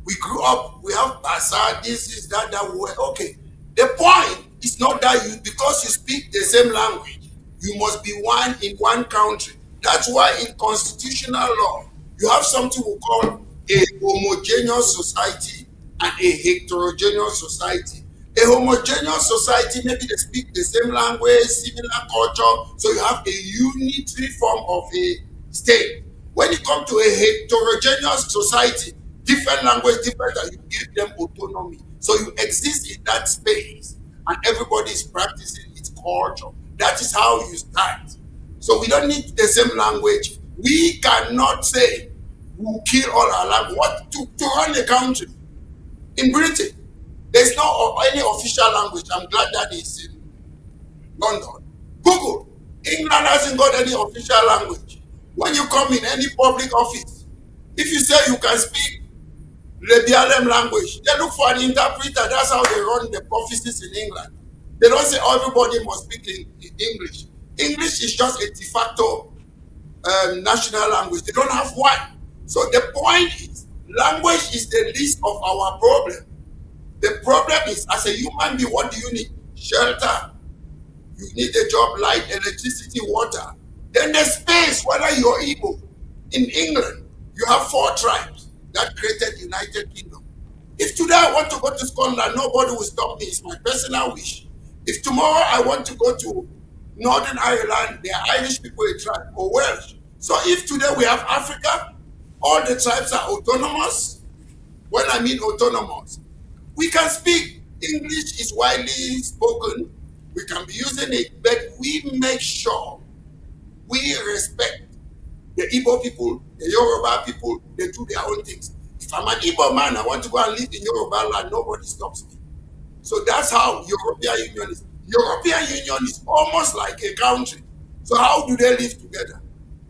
We grew up, we have Basa, this is that way. Okay. The point is not that because you speak the same language, you must be one in one country. That's why in constitutional law, you have something we call a homogeneous society and a heterogeneous society. A homogeneous society, maybe they speak the same language, similar culture, so you have a unitary form of a state. When you come to a heterogeneous society, different language, different, you give them autonomy. So you exist in that space, and everybody is practicing its culture. That is how you start. So we don't need the same language. We cannot say we'll kill all our language. What to run a country? In Britain, there's no any official language. I'm glad that is in London. Google England hasn't got any official language. When you come in any public office, if you say you can speak Lebialem language, they look for an interpreter. That's how they run the offices in England. They don't say everybody must speak English. English is just a de facto national language. They don't have one. So the point is, language is the least of our problem. The problem is, as a human being, what do you need? Shelter. You need a job, light, electricity, water. Then the space, whether you're Igbo. In England, you have 4 tribes that created United Kingdom. If today I want to go to Scotland, nobody will stop me. It's my personal wish. If tomorrow I want to go to Northern Ireland, there are Irish people a tribe, or Welsh. So if today we have Africa, all the tribes are autonomous. When I mean autonomous, we can speak. English is widely spoken. We can be using it, but we make sure we respect the Igbo people, the Yoruba people. They do their own things. If I'm an Igbo man, I want to go and live in Yoruba land, nobody stops me. So that's how European Union is. European Union is almost like a country. So how do they live together?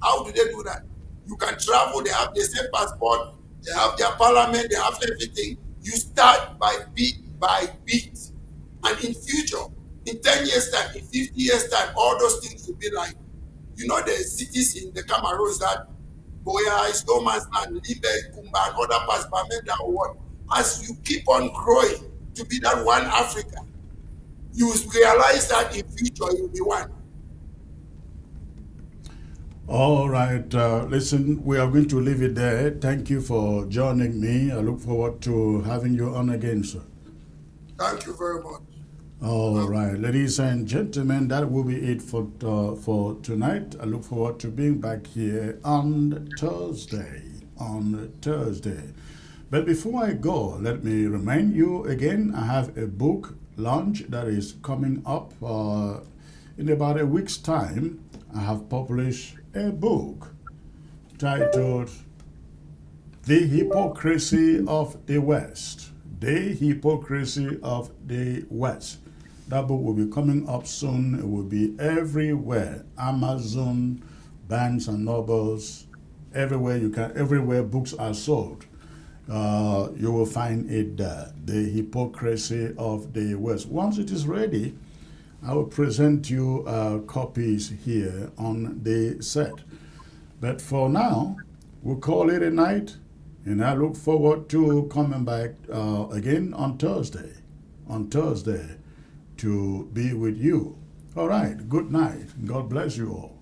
How do they do that? You can travel, they have the same passport, they have their parliament, they have everything. You start by bit by bit. And in future, in 10 years' time, in 50 years' time, all those things will be like, you know, the cities in the Cameroons that Boya, Snowman's Land, Libe, Kumba, and other parts, Bamenda, or what. As you keep on growing to be that one Africa, you realize that in future you'll be one. All right, listen, we are going to leave it there. Thank you for joining me. I look forward to having you on again, sir. Thank you very much. All right, ladies and gentlemen, that will be it for tonight. I look forward to being back here on Thursday. But before I go, let me remind you again, I have a book launch that is coming up in about a week's time. I have published a book titled The Hypocrisy of the West. The Hypocrisy of the West. That book will be coming up soon. It will be everywhere. Amazon, Barnes and Nobles, everywhere books are sold. You will find it there. The Hypocrisy of the West. Once it is ready, I will present you copies here on the set. But for now, we'll call it a night, and I look forward to coming back again on Thursday to be with you. All right, good night. God bless you all.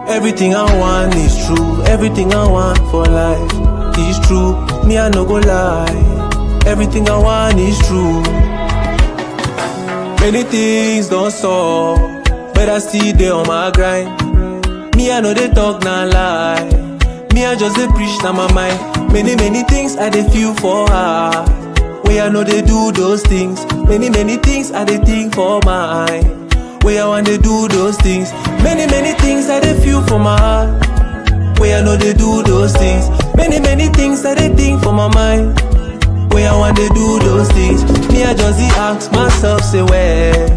Everything I want is true. Everything I want for life is true. Me, I no go lie. Everything I want is true. Many things don't solve, but I still there on my grind. Me, I know they talk not lie. Me, I just they preach na my mind. Many things I they feel for her. Where I know they do those things. Many things I they think for mine. Where I want to do those things. Many things that they feel for my heart. Where I know they do those things. Many things that they think for my mind. Where I want to do those things. Me, I just ask myself, say where.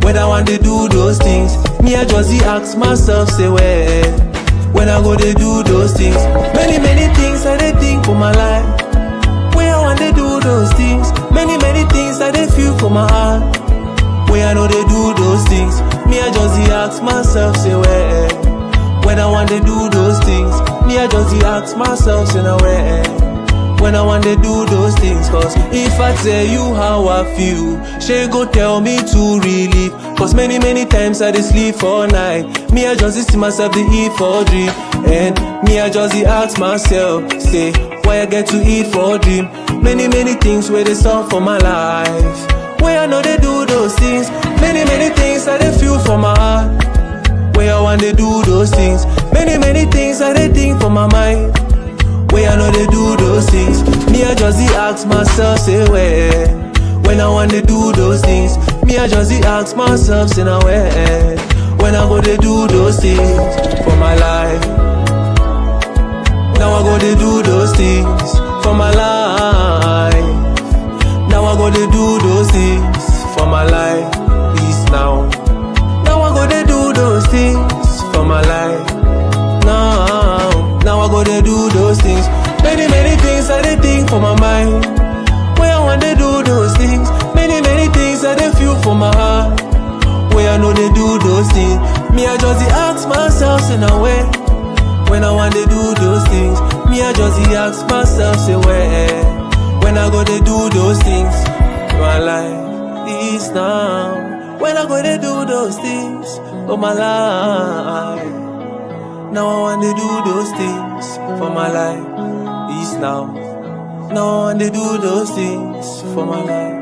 When I want to do those things. Me, I just ask myself, say where. When I go to do those things. Many things that they think for my life. Where I want to do those things. Many things that they feel for my heart. Where I know they do those things. Me, I just ask myself, say where. When I want to do those things. Me, I just ask myself, say now where. When I want to do those things. Cause if I tell you how I feel, she go tell me to relieve. Cause many times I just sleep for night. Me, I just see myself to eat for dream. And me, I just ask myself, say, why I get to eat for dream. Many things where they solve for my life. Where I know they do those things. Many things that they feel for my heart. Where I want to do those things. Many things that they think for my mind. Where I know they do those things. Me, I just ask myself, say where. When I want to do those things. Me, I just ask myself, say now where. When I go to do those things for my life. Now I go to do those things for my life. Now I gotta do those things for my life. Peace now. Now I gotta do those things for my life. Now I gotta do those things. Many things I did think for my mind. Where I want to do those things. Many things I did feel for my heart. Where I know they do those things. Me I just ask myself in a way. When I want to do those things. Me I just ask myself say where. When I go to do those things. My life is now. When I go to do those things for my life. Now I want to do those things for my life. Is now. Now I want to do those things for my life.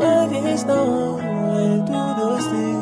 Life is now. I do those things.